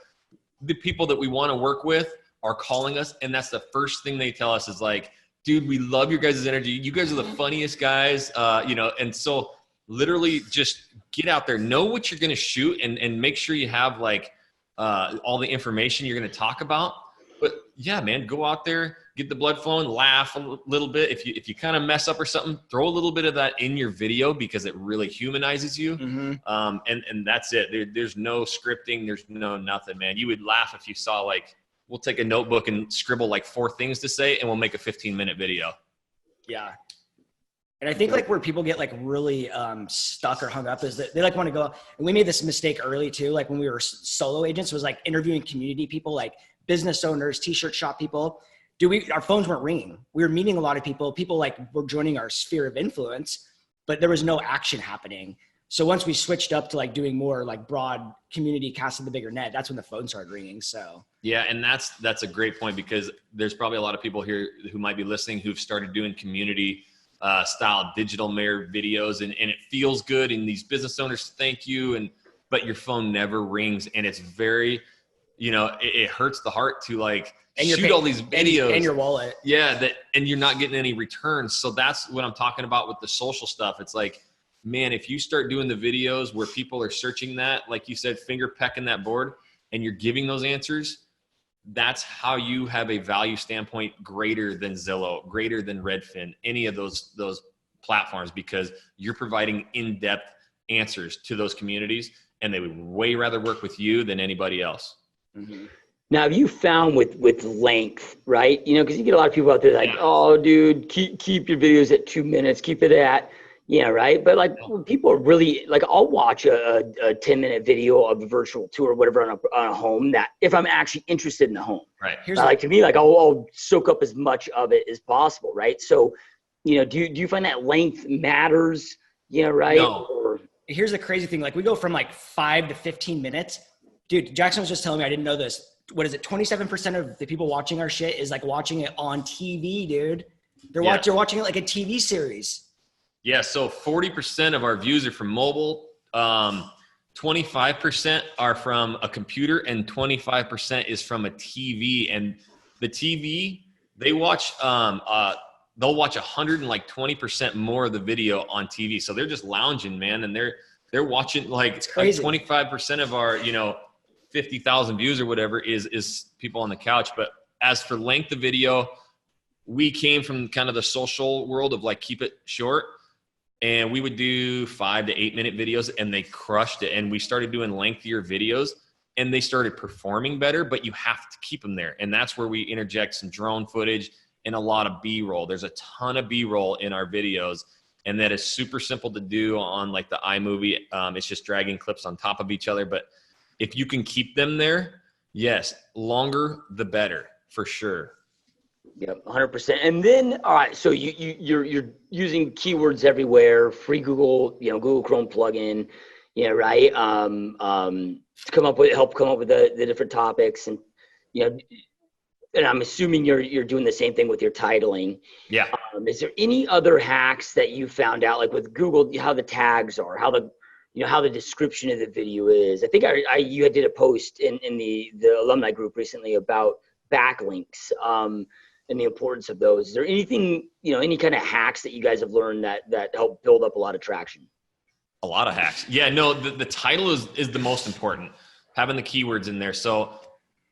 the people that we want to work with are calling us. And that's the first thing they tell us is like, dude, we love your guys' energy. You guys are the funniest guys, and so literally just get out there, know what you're going to shoot, and make sure you have like all the information you're going to talk about. But yeah, man, go out there, get the blood flowing, laugh a little bit. If you kind of mess up or something, throw a little bit of that in your video because it really humanizes you. Mm-hmm. And that's it. There's no scripting. There's no nothing, man. You would laugh if you saw like, we'll take a notebook and scribble like 4 things to say, and we'll make a 15-minute video.
Yeah. And I think like where people get like really stuck or hung up is that they like want to go, and we made this mistake early too. Like when we were solo agents, was like interviewing community people, like business owners, t-shirt shop people. Our phones weren't ringing. We were meeting a lot of people. People like were joining our sphere of influence, but there was no action happening. So once we switched up to like doing more like broad community, casting the bigger net, that's when the phone started ringing. So
yeah, and that's a great point, because there's probably a lot of people here who might be listening who've started doing community style digital mayor videos, and it feels good, and these business owners thank you, but your phone never rings, and it's very, it hurts the heart to like shoot all these videos
and your wallet.
Yeah, and you're not getting any returns. So that's what I'm talking about with the social stuff. It's like, man, if you start doing the videos where people are searching that, like you said, finger pecking that board, and you're giving those answers, that's how you have a value standpoint greater than Zillow, greater than Redfin, any of those platforms, because you're providing in-depth answers to those communities, and they would way rather work with you than anybody else.
Mm-hmm. Now, have you found with length, right? Because you get a lot of people out there like, oh, dude, keep your videos at 2 minutes, keep it at, right? But like when people are really like, I'll watch a 10-minute video of a virtual tour or whatever on a home, that if I'm actually interested in the home,
right?
To me, like I'll soak up as much of it as possible, right? So, do you find that length matters, right?
No.
Here's the crazy thing. Like we go from like 5 to 15 minutes. Dude, Jackson was just telling me, I didn't know this. What is it? 27% of the people watching our shit is like watching it on TV, dude. They're watching it like a TV series.
Yeah. So 40% of our views are from mobile. 25% are from a computer, and 25% is from a TV. And the TV, they watch, they'll watch 120% more of the video on TV. So they're just lounging, man. And they're watching like 25% of our, 50,000 views or whatever is people on the couch. But as for length of video, we came from kind of the social world of like, keep it short. And we would do 5 to 8 minute videos, and they crushed it. And we started doing lengthier videos, and they started performing better, but you have to keep them there. And that's where we interject some drone footage and a lot of B-roll. There's a ton of B-roll in our videos, and that is super simple to do on like the iMovie. It's just dragging clips on top of each other. But if you can keep them there, yes, longer the better, for sure.
Yep, 100%. And then, all right, so you're using keywords everywhere, free Google, Google Chrome plugin, right? To help come up with the different topics, and and I'm assuming you're doing the same thing with your titling.
Yeah.
Is there any other hacks that you found out, like with Google, how the tags are, how the description of the video is? I think you did a post in the alumni group recently about backlinks and the importance of those. Is there anything, any kind of hacks that you guys have learned that help build up a lot of traction?
A lot of hacks. Yeah, no, the title is the most important, having the keywords in there. So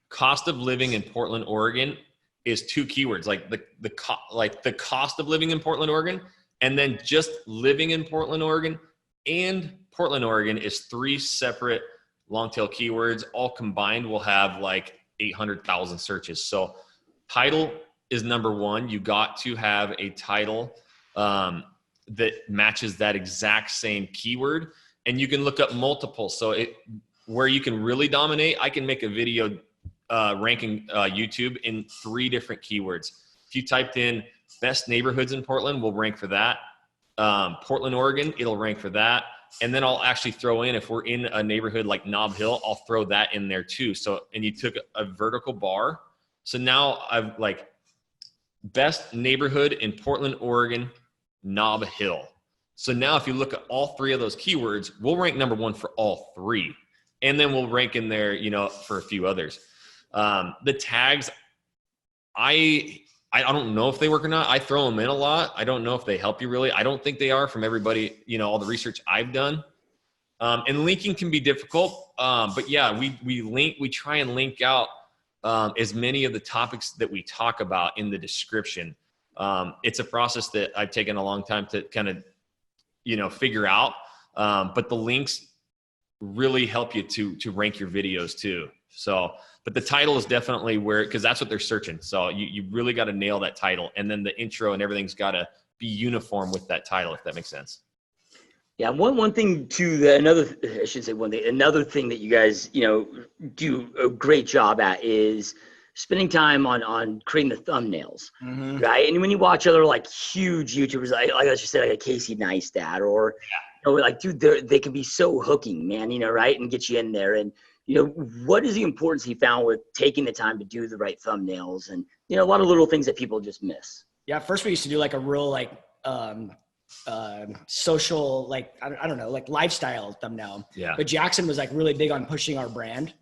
cost of living in Portland, Oregon is 2 keywords, like the cost of living in Portland, Oregon, and then just living in Portland, Oregon, and Portland, Oregon is 3 separate long tail keywords. All combined will have like 800,000 searches. So title is number 1. You got to have a title that matches that exact same keyword, and you can look up multiple. So where you can really dominate, I can make a video ranking YouTube in 3 different keywords. If you typed in best neighborhoods in Portland, we'll rank for that. Portland, Oregon, it'll rank for that. And then I'll actually throw in, if we're in a neighborhood like Nob Hill, I'll throw that in there too. So, and you took a vertical bar. So now I've like best neighborhood in Portland, Oregon, Nob Hill. So now if you look at all 3 of those keywords, we'll rank number 1 for all 3. And then we'll rank in there, for a few others. The tags, I I don't know if they work or not. I throw them in a lot. I don't know if they help you really. I don't think they are from everybody, all the research I've done. And linking can be difficult. But yeah, we try and link out as many of the topics that we talk about in the description. It's a process that I've taken a long time to kind of, figure out. But the links really help you to rank your videos too. So, but the title is definitely because that's what they're searching. So you really got to nail that title, and then the intro and everything's got to be uniform with that title, if that makes sense.
Yeah. One thing another thing that you guys, do a great job at is spending time on creating the thumbnails, right? And when you watch other like huge YouTubers, like I just said, like a Casey Neistat or, like, dude, they can be so hooking, man, right? And get you in there. And, what is the importance he found with taking the time to do the right thumbnails and, a lot of little things that people just miss?
Yeah. First we used to do like a real, like, social, like, I don't know, like lifestyle thumbnail.
Yeah.
But Jackson was like really big on pushing our brand.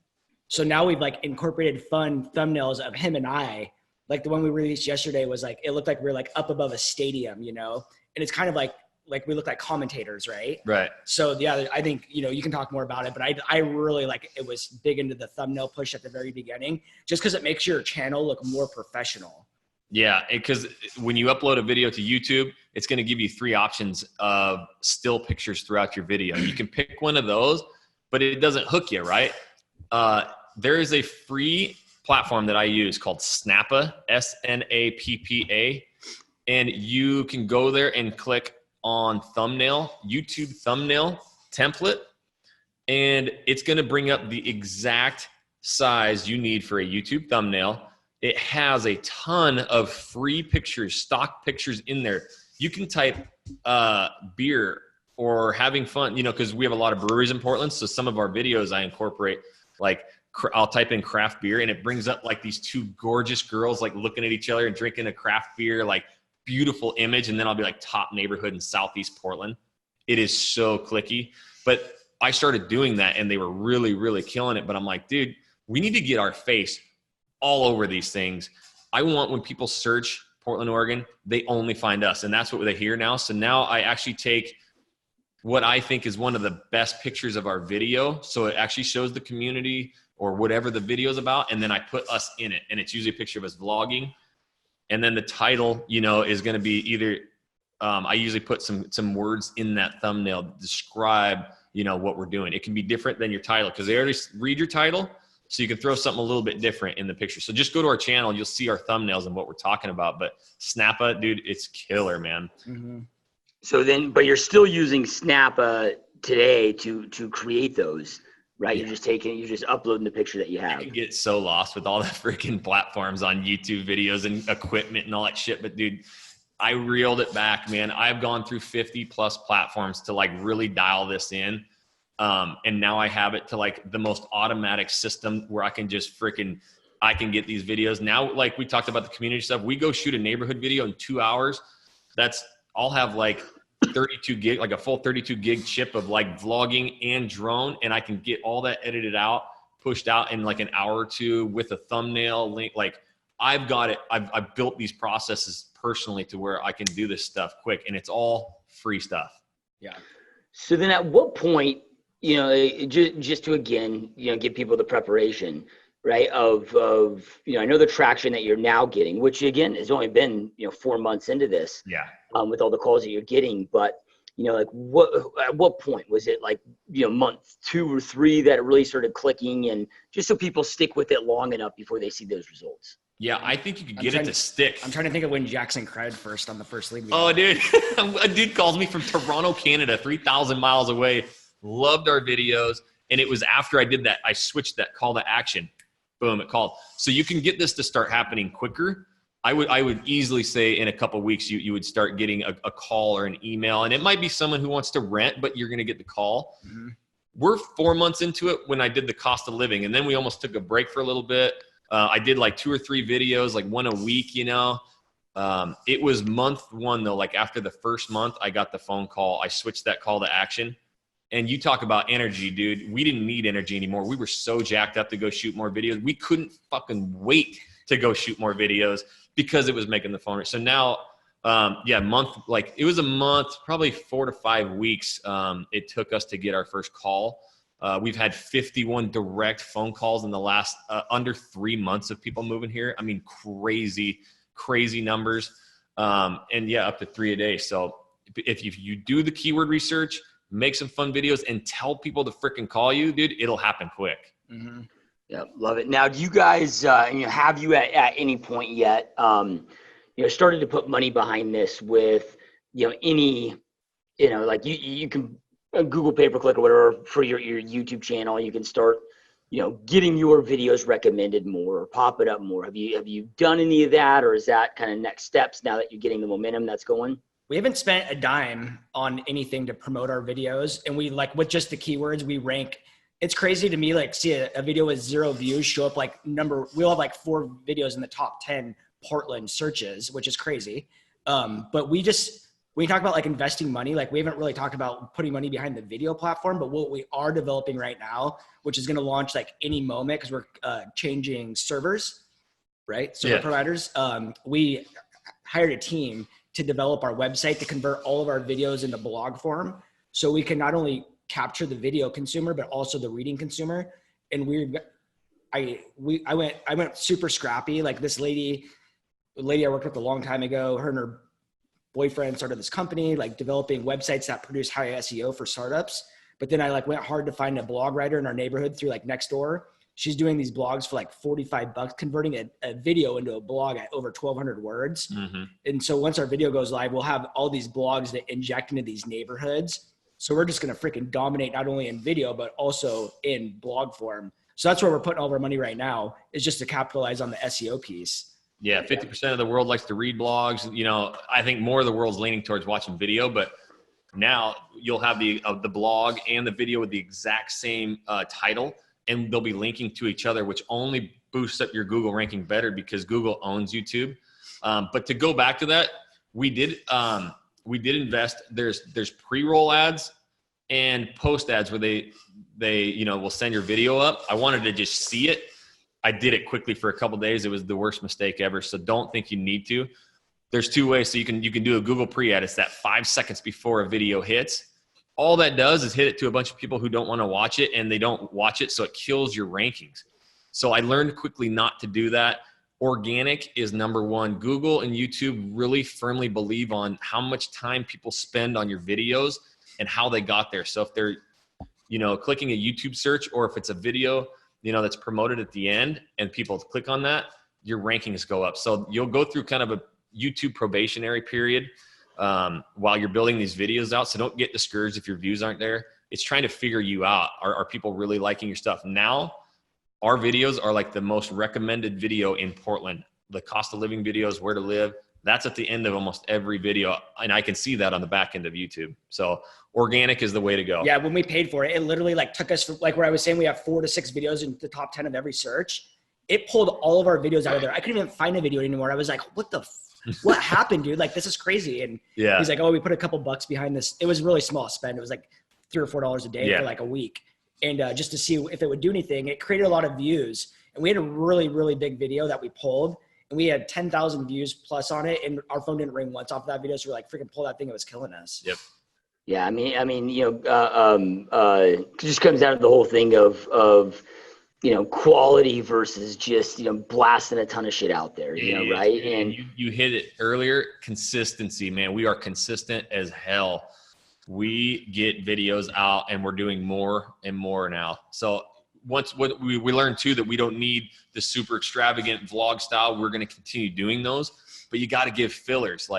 So now we've like incorporated fun thumbnails of him and I. Like the one we released yesterday was like, it looked like we're like up above a stadium, and it's kind of like we look like commentators, right?
Right.
So yeah, I think, you can talk more about it, but I really it was big into the thumbnail push at the very beginning, just because it makes your channel look more professional.
Yeah, because when you upload a video to YouTube, it's going to give you 3 options of still pictures throughout your video. You can pick one of those, but it doesn't hook you, right? There is a free platform that I use called Snappa, SNAPPA, and you can go there and click on YouTube thumbnail template, and it's going to bring up the exact size you need for a YouTube thumbnail. It has a ton of free pictures, stock pictures in there. You can type beer or having fun, because we have a lot of breweries in Portland. So some of our videos I incorporate, like I'll type in craft beer, and it brings up like these 2 gorgeous girls like looking at each other and drinking a craft beer, like beautiful image. And then I'll be like top neighborhood in Southeast Portland. It is so clicky. But I started doing that and they were really, really killing it. But I'm like, dude, we need to get our face all over these things. I want when people search Portland, Oregon, they only find us. And that's what they hear now. So now I actually take what I think is one of the best pictures of our video. So it actually shows the community or whatever the video is about. And then I put us in it. And it's usually a picture of us vlogging. And then the title, is going to be either, I usually put some words in that thumbnail to describe, what we're doing. It can be different than your title because they already read your title. So you can throw something a little bit different in the picture. So just go to our channel. You'll see our thumbnails and what we're talking about. But Snappa, dude, it's killer, man.
Mm-hmm.
So then, but you're still using Snappa today to create those, right?
Yeah.
You're just uploading the picture that you have.
I can get so lost with all the freaking platforms on YouTube videos and equipment and all that shit. But dude, I reeled it back, man. I've gone through 50 plus platforms to like really dial this in. And now I have it to like the most automatic system where I can just I can get these videos. Now, like we talked about the community stuff, we go shoot a neighborhood video in 2 hours. I'll have like 32 gig, like a full 32 gig chip of like vlogging and drone. And I can get all that edited out, pushed out in like an hour or 2 with a thumbnail link. Like I've got it. I've built these processes personally to where I can do this stuff quick, and it's all free stuff.
Yeah.
So then at what point, just to, again, give people the preparation, right? Of, I know the traction that you're now getting, which again, has only been, 4 months into this.
Yeah.
With all the calls that you're getting, but, like at what point was it like, month 2 or 3 that it really started clicking, and just so people stick with it long enough before they see those results?
Yeah, I think you could get it to stick.
I'm trying to think of when Jackson cried first on the first lead.
Oh, dude. A dude calls me from Toronto, Canada, 3,000 miles away. Loved our videos. And it was after I did that, I switched that call to action. Boom, it called. So you can get this to start happening quicker. I would easily say in a couple of weeks, you would start getting a call or an email. And it might be someone who wants to rent, but you're going to get the call. Mm-hmm. We're 4 months into it when I did the cost of living. And then we almost took a break for a little bit. I did like 2 or 3 videos, like 1 a week, It was month 1 though. Like after the first month, I got the phone call. I switched that call to action. And you talk about energy, dude. We didn't need energy anymore. We were so jacked up to go shoot more videos. We couldn't fucking wait to go shoot more videos. because it was making the phone ring. So now, it was a month, probably 4 to 5 weeks. It took us to get our first call. We've had 51 direct phone calls in the last under 3 months of people moving here. I mean, crazy numbers. Up to 3 a day. So if you do the keyword research, make some fun videos, and tell people to freaking call you, dude, it'll happen quick.
Mm-hmm. Yeah, love it. Now, do you guys, have you at any point yet, started to put money behind this with, any, like you can Google pay-per-click or whatever for your YouTube channel. You can start, getting your videos recommended more or pop it up more. Have you done any of that, or is that kind of next steps now that you're getting the momentum that's going?
We haven't spent a dime on anything to promote our videos. And we with just the keywords, we rank. It's crazy to me, see a video with 0 views show up we'll have 4 videos in the top 10 Portland searches, which is crazy. But when you talk about investing money, we haven't really talked about putting money behind the video platform, but what we are developing right now, which is going to launch any moment, because we're changing servers, right? Server providers. We hired a team to develop our website to convert all of our videos into blog form. So we can not only capture the video consumer, but also the reading consumer. And I went super scrappy. This lady I worked with a long time ago, her and her boyfriend started this company, developing websites that produce high SEO for startups. But then I went hard to find a blog writer in our neighborhood through Nextdoor. She's doing these blogs for $45, converting a video into a blog at over 1,200 words. Mm-hmm. And so once our video goes live, we'll have all these blogs that inject into these neighborhoods. So we're just going to freaking dominate, not only in video, but also in blog form. So that's where we're putting all of our money right now, is just to capitalize on the SEO piece.
Yeah. 50% of the world likes to read blogs. I think more of the world's leaning towards watching video, but now you'll have the blog and the video with the exact same title, and they'll be linking to each other, which only boosts up your Google ranking better because Google owns YouTube. But to go back to that, we did invest. There's pre-roll ads and post ads where they will send your video up. I wanted to just see it. I did it quickly for a couple of days. It was the worst mistake ever. So don't think you need to. There's 2 ways. So you can do a Google pre-ad. It's that 5 seconds before a video hits. All that does is hit it to a bunch of people who don't want to watch it, and they don't watch it. So it kills your rankings. So I learned quickly not to do that. Organic is number one. Google and YouTube really firmly believe on how much time people spend on your videos and how they got there. So if they're, clicking a YouTube search, or if it's a video, that's promoted at the end and people click on that, your rankings go up. So you'll go through kind of a YouTube probationary period while you're building these videos out. So don't get discouraged if your views aren't there. It's trying to figure you out. Are people really liking your stuff? Now, our videos are the most recommended video in Portland. The cost of living videos, where to live, that's at the end of almost every video. And I can see that on the back end of YouTube. So organic is the way to go.
Yeah. When we paid for it, it literally took us from, where I was saying we have 4 to 6 videos in the top 10 of every search. It pulled all of our videos out of there. I couldn't even find a video anymore. I was like, what happened, dude? This is crazy. And he's like, oh, we put a couple bucks behind this. It was really small spend. It was $3 or $4 a day for a week. And just to see if it would do anything, it created a lot of views. And we had a really, really big video that we pulled, and we had 10,000 views plus on it. And our phone didn't ring once off that video. So we're freaking pull that thing. It was killing us.
Yep.
Yeah. It just comes down to the whole thing of quality versus just, blasting a ton of shit out there, right? And
you hit it earlier. Consistency, man. We are consistent as hell. We get videos out and we're doing more and more now. So once we learned too, that we don't need the super extravagant vlog style. We're going to continue doing those, but you got to give fillers,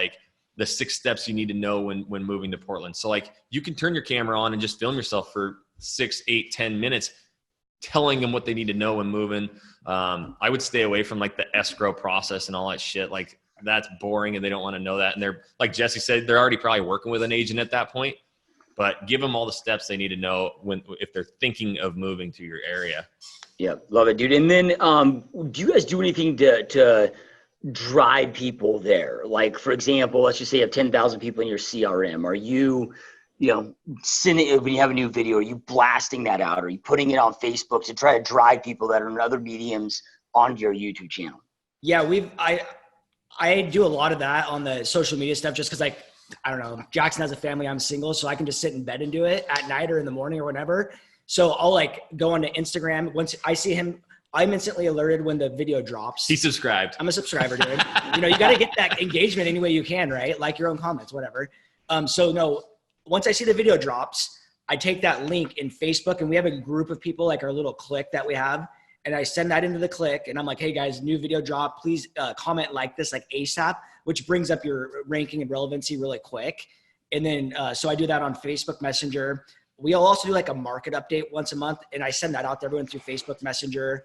the 6 steps you need to know when moving to Portland. So you can turn your camera on and just film yourself for 6, 8, 10 minutes, telling them what they need to know when moving. I would stay away from the escrow process and all that shit. That's boring and they don't want to know that. And they're, like Jesse said, they're already probably working with an agent at that point, but give them all the steps they need to know if they're thinking of moving to your area.
Yeah. Love it, dude. And then, do you guys do anything to drive people there? For example, let's just say you have 10,000 people in your CRM. Are you, sending, when you have a new video, are you blasting that out? Are you putting it on Facebook to try to drive people that are in other mediums onto your YouTube channel?
Yeah, I do a lot of that on the social media stuff just because, like, I don't know, Jackson has a family, I'm single, so I can just sit in bed and do it at night or in the morning or whatever. So I'll like go onto Instagram. Once I see him, I'm instantly alerted when the video drops.
He's subscribed.
I'm a subscriber, dude. You know, you got to get that engagement any way you can, right? Like your own comments, whatever. So no, once I see the video drops, I take that link in Facebook, and we have a group of people, like our little clique that we have. And I send that into the clique, and I'm like, hey guys, new video drop. Please comment like this, like ASAP, which brings up your ranking and relevancy really quick. And then, so I do that on Facebook Messenger. We'll also do like a market update once a month, and I send that out to everyone through Facebook Messenger.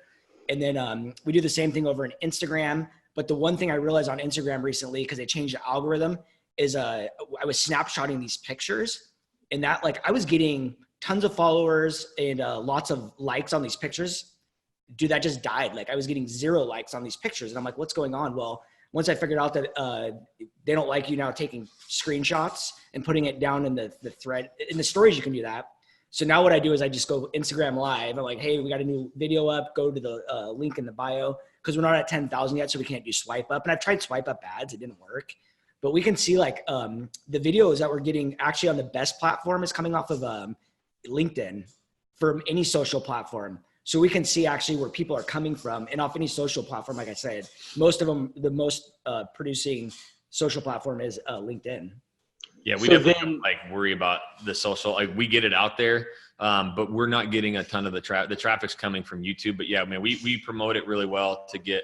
And then we do the same thing over on Instagram. But the one thing I realized on Instagram recently, because they changed the algorithm, is I was snapshotting these pictures, and that, like, I was getting tons of followers and lots of likes on these pictures. Dude, that just died. Like, I was getting 0 likes on these pictures, and I'm like, what's going on? Well, once I figured out that they don't like you now taking screenshots and putting it down in the thread, in the stories, you can do that. So now what I do is I just go Instagram live. I'm like, hey, we got a new video up. Go to the link in the bio, because we're not at 10,000 yet, so we can't do swipe up. And I've tried swipe up ads. It didn't work. But we can see, like, the videos that we're getting actually on the best platform is coming off of LinkedIn from any social platform. So we can see actually where people are coming from, and off any social platform. Like I said, most of them, the most producing social platform is LinkedIn.
Yeah, we definitely don't like worry about the social. Like, we get it out there, but we're not getting a ton of the traffic. The traffic's coming from YouTube. But yeah, man, we promote it really well to get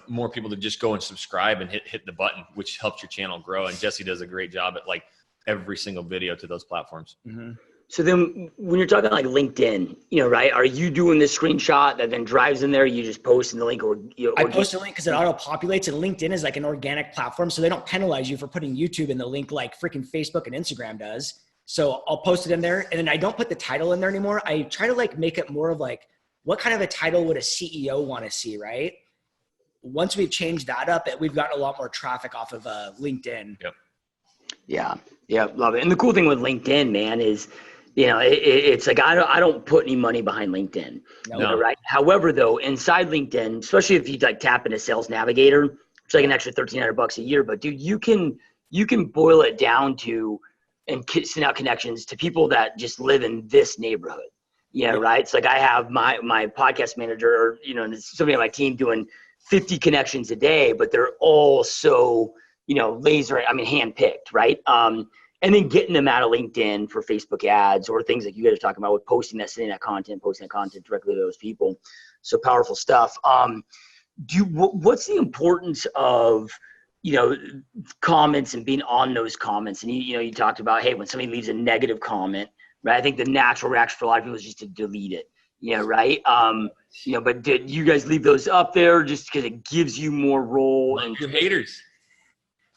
more people to just go and subscribe and hit the button, which helps your channel grow. And Jesse does a great job at like every single video to those platforms.
Mm-hmm.
So then when you're talking like LinkedIn, right, are you doing this screenshot that then drives in there? You just post in the link, or
I post a link because it auto populates, and LinkedIn is like an organic platform. So they don't penalize you for putting YouTube in the link like freaking Facebook and Instagram does. So I'll post it in there, and then I don't put the title in there anymore. I try to like make it more of like, what kind of a title would a CEO want to see, right? Once we've changed that up, we've gotten a lot more traffic off of LinkedIn.
Yep.
Yeah, love it. And the cool thing with LinkedIn, man, is it's like I don't put any money behind LinkedIn.
No.
Right. However, though, inside LinkedIn, especially if you like tap into Sales Navigator, it's like an extra $1,300 a year. But dude, you can boil it down to and send out connections to people that just live in this neighborhood. Yeah, right. It's like I have my podcast manager, or somebody on my team doing 50 connections a day, but they're all so handpicked, right? And then getting them out of LinkedIn for Facebook ads or things like you guys are talking about with posting that content directly to those people. So powerful stuff. What's the importance of, comments and being on those comments? And you talked about, hey, when somebody leaves a negative comment, right? I think the natural reaction for a lot of people is just to delete it. Yeah. Right. But did you guys leave those up there just because it gives you more role?
And your haters.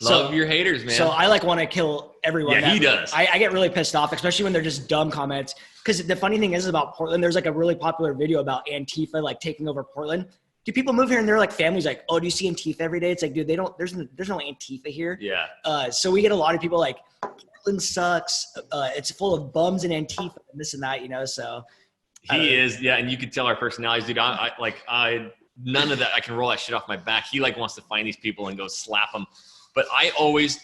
Love your haters, man.
So I want to kill everyone.
Yeah, he does.
I get really pissed off, especially when they're just dumb comments. Because the funny thing is about Portland, there's like a really popular video about Antifa like taking over Portland. Do people move here and they're like families like, oh, do you see Antifa every day? It's like, dude, there's no Antifa here.
Yeah.
So we get a lot of people like, Portland sucks. It's full of bums and Antifa and this and that, so.
He is. Yeah. And you can tell our personalities, dude. I none of that. I can roll that shit off my back. He wants to find these people and go slap them. But I always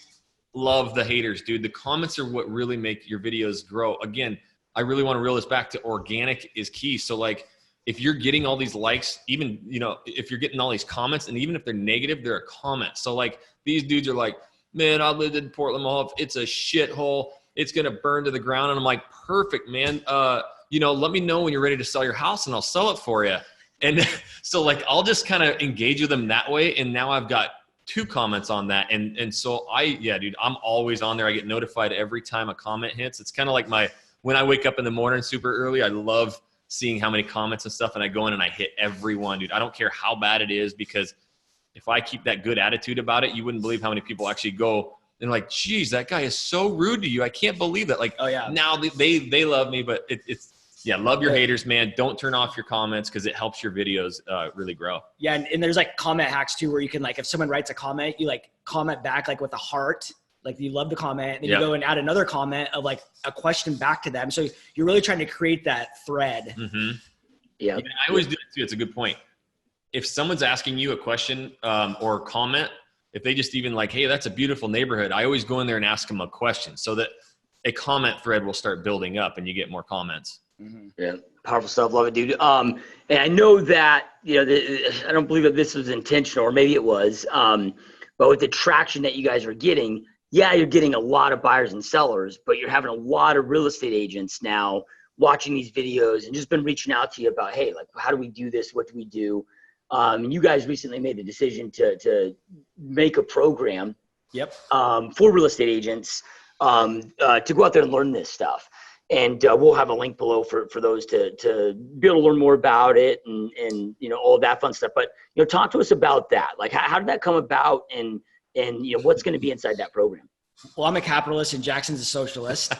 love the haters, dude. The comments are what really make your videos grow. Again, I really want to reel this back to organic is key. So like, if you're getting all these likes, even, if you're getting all these comments, and even if they're negative, they're a comment. So like these dudes are like, man, I lived in Portland, Mohawk. It's a shithole. It's going to burn to the ground. And I'm like, perfect, man. Let me know when you're ready to sell your house and I'll sell it for you. And so like, I'll just kind of engage with them that way. And now I've got 2 comments on that. And so dude, I'm always on there. I get notified every time a comment hits. It's kind of like when I wake up in the morning super early, I love seeing how many comments and stuff. And I go in and I hit every one, dude. I don't care how bad it is, because if I keep that good attitude about it, you wouldn't believe how many people actually go and like, geez, that guy is so rude to you. I can't believe that. Like,
oh yeah,
now they love me, but it's love your haters, man. Don't turn off your comments, because it helps your videos really grow.
Yeah, and there's like comment hacks too, where you can like, if someone writes a comment, you like comment back like with a heart, like you love the comment, and then you go and add another comment of like a question back to them. So you're really trying to create that thread.
Mm-hmm.
Yeah,
I always do it too. It's a good point. if someone's asking you a question or a comment, if they just even like, hey, that's a beautiful neighborhood, I always go in there and ask them a question so that a comment thread will start building up and you get more comments.
Mm-hmm. Yeah, powerful stuff. Love it, dude. And I know that, I don't believe that this was intentional, or maybe it was, but with the traction that you guys are getting, yeah, you're getting a lot of buyers and sellers, but you're having a lot of real estate agents now watching these videos and just been reaching out to you about, hey, like, how do we do this? What do we do? And you guys recently made the decision to make a program for real estate agents to go out there and learn this stuff. And we'll have a link below for those to be able to learn more about it and all of that fun stuff. But, talk to us about that. Like, how did that come about and what's going to be inside that program?
Well, I'm a capitalist and Jackson's a socialist.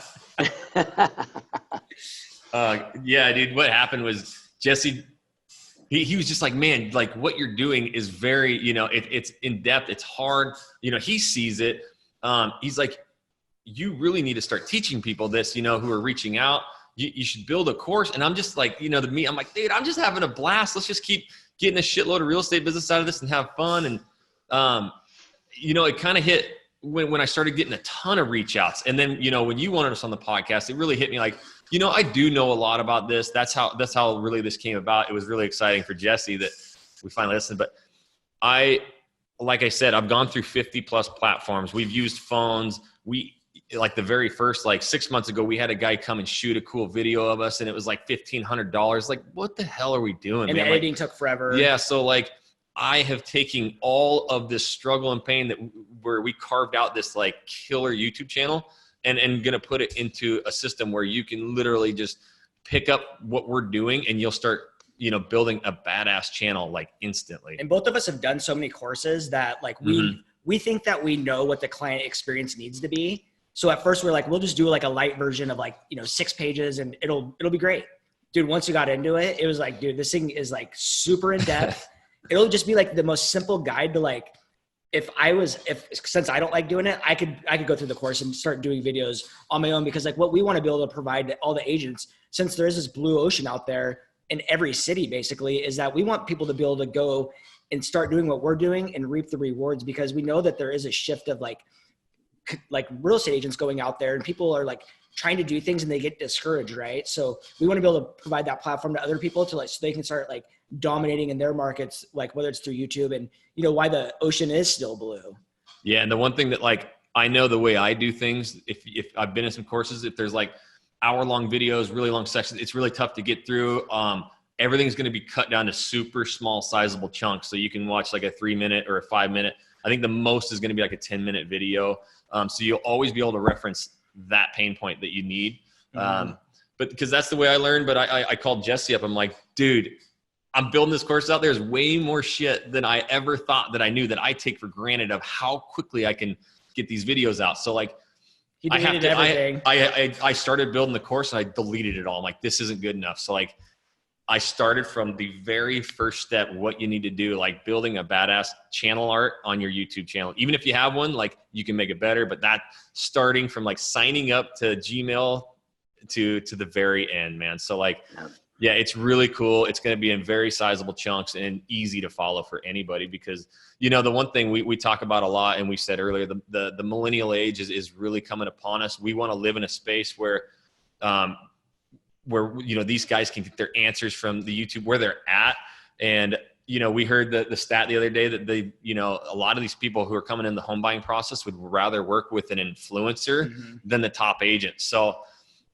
Yeah, dude, what happened was Jesse, he was just like, man, like what you're doing is very, it's in depth. It's hard. He sees it. He's like, you really need to start teaching people this, who are reaching out. You should build a course. And I'm just like, to me, I'm like, dude, I'm just having a blast. Let's just keep getting a shitload of real estate business out of this and have fun. And, it kind of hit when I started getting a ton of reach outs. And then, when you wanted us on the podcast, it really hit me like, I do know a lot about this. That's how really this came about. It was really exciting for Jesse that we finally listened. But like I said, I've gone through 50 plus platforms. We've used phones. Like the very first, 6 months ago, we had a guy come and shoot a cool video of us and it was like $1,500. Like, what the hell are we doing?
And
man?
The editing took forever.
Yeah. So I have taken all of this struggle and pain where we carved out this killer YouTube channel and going to put it into a system where you can literally just pick up what we're doing and you'll start, building a badass channel instantly.
And both of us have done so many courses that we think that we know what the client experience needs to be. So at first we're like, we'll just do a light version of 6 pages and it'll be great. Dude, once you got into it, it was like, dude, this thing is super in depth. It'll just be the most simple guide to since I don't like doing it, I could go through the course and start doing videos on my own because what we want to be able to provide to all the agents, since there is this blue ocean out there in every city basically, is that we want people to be able to go and start doing what we're doing and reap the rewards because we know that there is a shift of real estate agents going out there and people are trying to do things and they get discouraged, right? So we want to be able to provide that platform to other people so they can start dominating in their markets, whether it's through YouTube and why the ocean is still blue.
Yeah. And the one thing that I know the way I do things, if I've been in some courses, if there's hour-long videos, really long sections, it's really tough to get through. Everything's going to be cut down to super small, sizable chunks. So you can watch a 3-minute or a 5-minute. I think the most is going to be a 10-minute video. So you'll always be able to reference that pain point that you need. But because that's the way I learned. But I called Jesse up. I'm like, dude, I'm building this course out. There's way more shit than I ever thought that I knew that I take for granted of how quickly I can get these videos out. So
he deleted everything.
I started building the course and I deleted it all. I'm like, this isn't good enough. So I started from the very first step, what you need to do, building a badass channel art on your YouTube channel. Even if you have one, you can make it better, but that starting from signing up to Gmail to the very end, man. So yeah, it's really cool. It's going to be in very sizable chunks and easy to follow for anybody because, the one thing we talk about a lot and we said earlier, the millennial age is really coming upon us. We want to live in a space where these guys can get their answers from the YouTube where they're at. And, we heard the stat the other day that a lot of these people who are coming in the home buying process would rather work with an influencer than the top agent. So,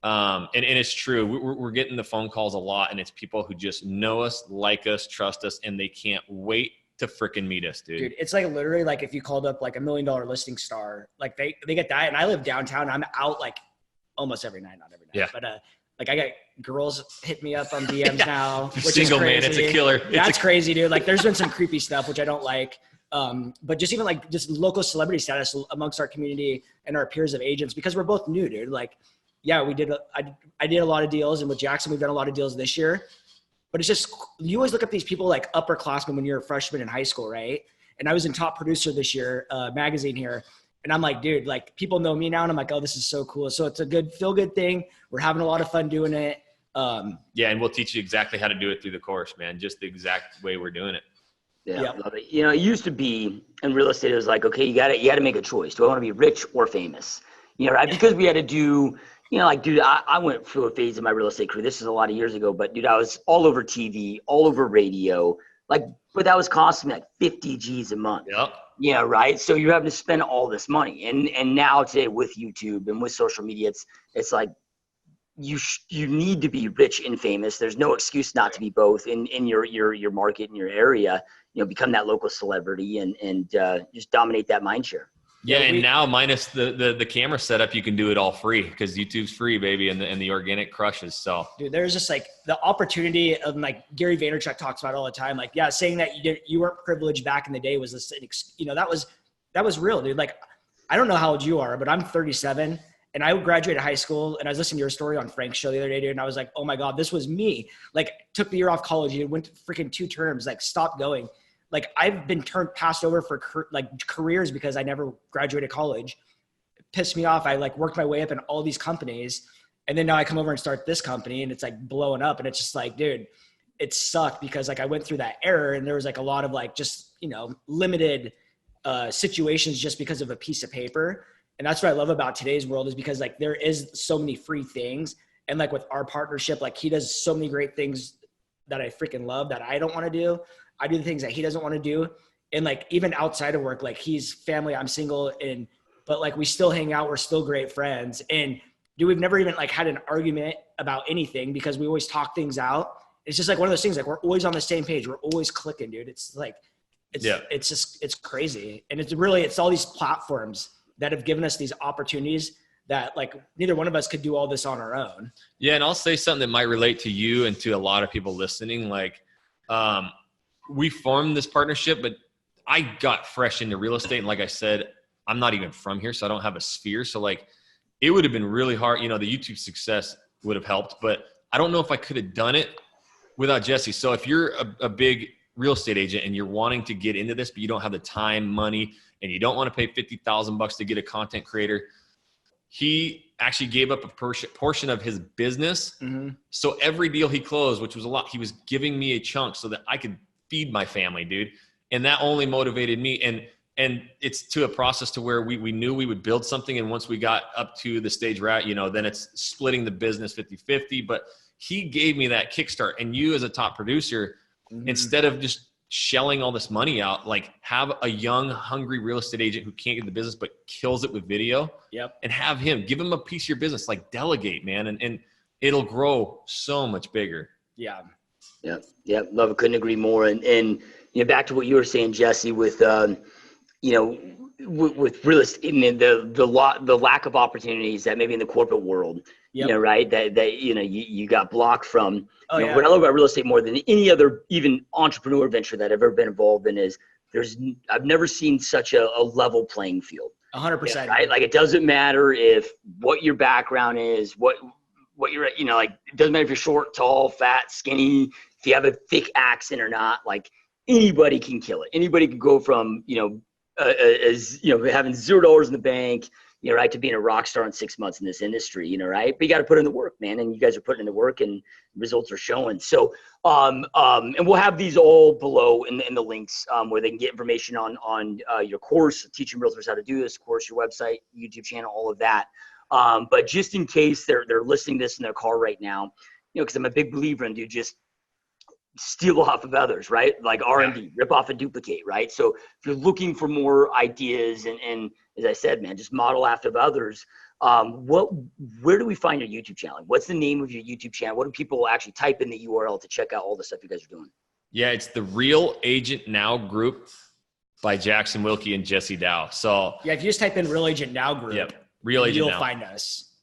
and it's true. We're getting the phone calls a lot and it's people who just know us, like us, trust us, and they can't wait to frickin' meet us, dude.
Dude, it's literally if you called up $1 million listing star, they get that. And I live downtown. I'm out almost every night, not every night, but, I got girls hit me up on DMs now, which
Single
is crazy.
Man, it's a killer.
That's crazy, dude. There's been some creepy stuff, which I don't like. But just even just local celebrity status amongst our community and our peers of agents, because we're both new, dude. Yeah, I did a lot of deals, and with Jackson, we've done a lot of deals this year. But it's just, you always look at these people upperclassmen when you're a freshman in high school, right? And I was in Top Producer this year, magazine here. And I'm like, dude, people know me now. And I'm like, oh, this is so cool. So it's a good feel-good thing. We're having a lot of fun doing it.
Yeah, and we'll teach you exactly how to do it through the course, man. Just the exact way we're doing it.
Yeah, love it. You know, it used to be in real estate, it was like, okay, you got to make a choice. Do I want to be rich or famous? You know, right? Because we had to do, you know, like, dude, I went through a phase in my real estate career. This is a lot of years ago, but dude, I was all over TV, all over radio, like, but that was costing me like 50 G's a month.
Yep.
Yeah, right. So you're having to spend all this money, and now today with YouTube and with social media, it's like you need to be rich and famous. There's no excuse not to be both in your market, in your area. You know, become that local celebrity and just dominate that mind share.
Yeah, and now minus the camera setup, you can do it all free because YouTube's free, baby, and the organic crushes. So,
dude, there's just like the opportunity of, like, Gary Vaynerchuk talks about all the time. Like, yeah, saying that you weren't privileged back in the day was this, you know, that was real, dude. Like, I don't know how old you are, but I'm 37, and I graduated high school, and I was listening to your story on Frank's show the other day, dude, and I was like, oh my God, this was me. Like, took the year off college, went to freaking 2 terms, like, stopped going. Like, I've been passed over for careers because I never graduated college. It pissed me off. I like worked my way up in all these companies, and then now I come over and start this company, and it's like blowing up. And it's just like, dude, it sucked because like I went through that error, and there was like a lot of like just, you know, limited situations just because of a piece of paper. And that's what I love about today's world, is because like there is so many free things. And like with our partnership, like he does so many great things that I freaking love that I don't want to do. I do the things that he doesn't want to do. And like, even outside of work, like he's family, I'm single, but like we still hang out. We're still great friends. And dude, we've never even like had an argument about anything because we always talk things out. It's just like one of those things, like we're always on the same page. We're always clicking, dude. It's like, it's crazy. And it's all these platforms that have given us these opportunities that like neither one of us could do all this on our own.
Yeah. And I'll say something that might relate to you and to a lot of people listening. Like, we formed this partnership, but I got fresh into real estate. And like I said, I'm not even from here, so I don't have a sphere. So like, it would have been really hard. You know, the YouTube success would have helped, but I don't know if I could have done it without Jesse. So if you're a big real estate agent and you're wanting to get into this, but you don't have the time, money, and you don't want to pay $50,000 to get a content creator, he actually gave up a portion of his business. Mm-hmm. So every deal he closed, which was a lot, he was giving me a chunk so that I could feed my family, dude. And that only motivated me. And it's to a process to where we knew we would build something. And once we got up to the stage we're at, you know, then it's splitting the business 50-50. But he gave me that kickstart. And you as a top producer, mm-hmm. instead of just shelling all this money out, like have a young, hungry real estate agent who can't get the business, but kills it with video. Yep. And have him, give him a piece of your business, like delegate, man. And it'll grow so much bigger.
Yeah.
Yeah. Love it. Couldn't agree more. And, you know, back to what you were saying, Jesse, with, you know, with real estate, the lack of opportunities that maybe in the corporate world, yep. you know, right. That, you know, you got blocked from, what I love about real estate more than any other, even entrepreneur venture that I've ever been involved in is I've never seen such a level playing field.
100%.
Right. Like it doesn't matter if what your background is, what you're, you know, like it doesn't matter if you're short, tall, fat, skinny, if you have a thick accent or not, like anybody can kill it. Anybody can go from, you know, as you know, having $0 in the bank, you know, right, to being a rock star in 6 months in this industry, you know, right. But you got to put in the work, man. And you guys are putting in the work and results are showing. So, and we'll have these all below in the links, where they can get information on your course, teaching realtors how to do this course, your website, YouTube channel, all of that. But just in case they're listening to this in their car right now, you know, cause I'm a big believer in, dude, just steal off of others, right? Like R&D, rip off and duplicate, right? So if you're looking for more ideas and as I said, man, just model after others, where do we find your YouTube channel? What's the name of your YouTube channel? What do people actually type in the URL to check out all the stuff you guys are doing?
Yeah, it's the Real Agent Now Group by Jackson Wilkey and Jesse Dau. So
yeah, if you just type in Real Agent Now Group,
yep. Real Agent
you'll
Now.
find us.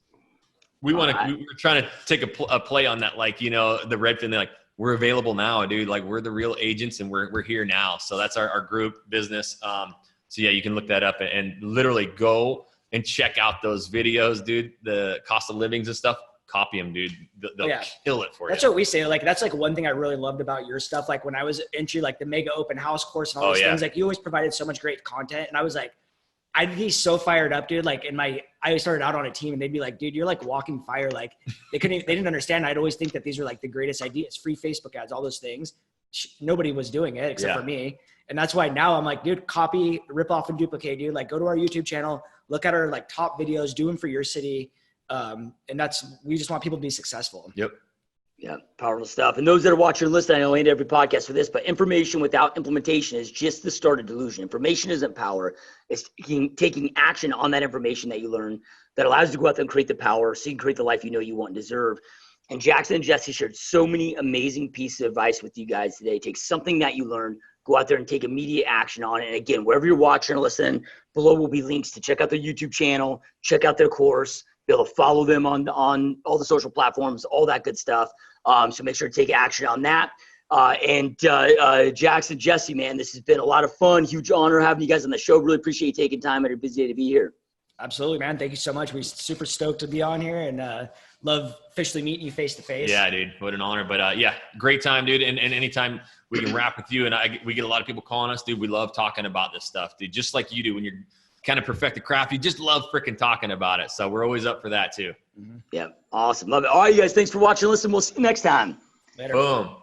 We want to. We're trying to take a play on that, like, you know, the Redfin. They're like, we're available now, dude. Like, we're the real agents, and we're here now. So that's our group business. So yeah, you can look that up and literally go and check out those videos, dude. The cost of livings and stuff. Copy them, dude. They'll kill it for you.
That's what we say. Like, that's like one thing I really loved about your stuff. Like when I was into like the mega open house course and all those things, like you always provided so much great content, and I was like, I'd be so fired up, dude. Like I started out on a team and they'd be like, dude, you're like walking fire. Like they didn't understand. I'd always think that these were like the greatest ideas, free Facebook ads, all those things. Nobody was doing it except for me. And that's why now I'm like, dude, copy, rip off and duplicate, dude. Like go to our YouTube channel, look at our like top videos, do them for your city. And we just want people to be successful.
Yep.
Yeah, powerful stuff. And those that are watching and listening, I know I end every podcast for this, but information without implementation is just the start of delusion. Information isn't power. It's taking action on that information that you learn that allows you to go out there and create the power so you can create the life you know you want and deserve. And Jackson and Jesse shared so many amazing pieces of advice with you guys today. Take something that you learned, go out there and take immediate action on it. And again, wherever you're watching or listening, below will be links to check out their YouTube channel, check out their course, be able to follow them on all the social platforms, all that good stuff. So make sure to take action on that. Jackson, Jesse, man, this has been a lot of fun. Huge honor having you guys on the show. Really appreciate you taking time out of your busy day to be here.
Absolutely, man. Thank you so much. We're super stoked to be on here and love officially meeting you face to face.
Yeah, dude. What an honor. But yeah, great time, dude. And anytime we can rap with you, and we get a lot of people calling us, dude. We love talking about this stuff, dude. Just like you do when you're kind of perfect the craft. You just love freaking talking about it. So we're always up for that too.
Yeah. Awesome. Love it. All right, you guys. Thanks for watching. Listen, we'll see you next time.
Later.
Boom.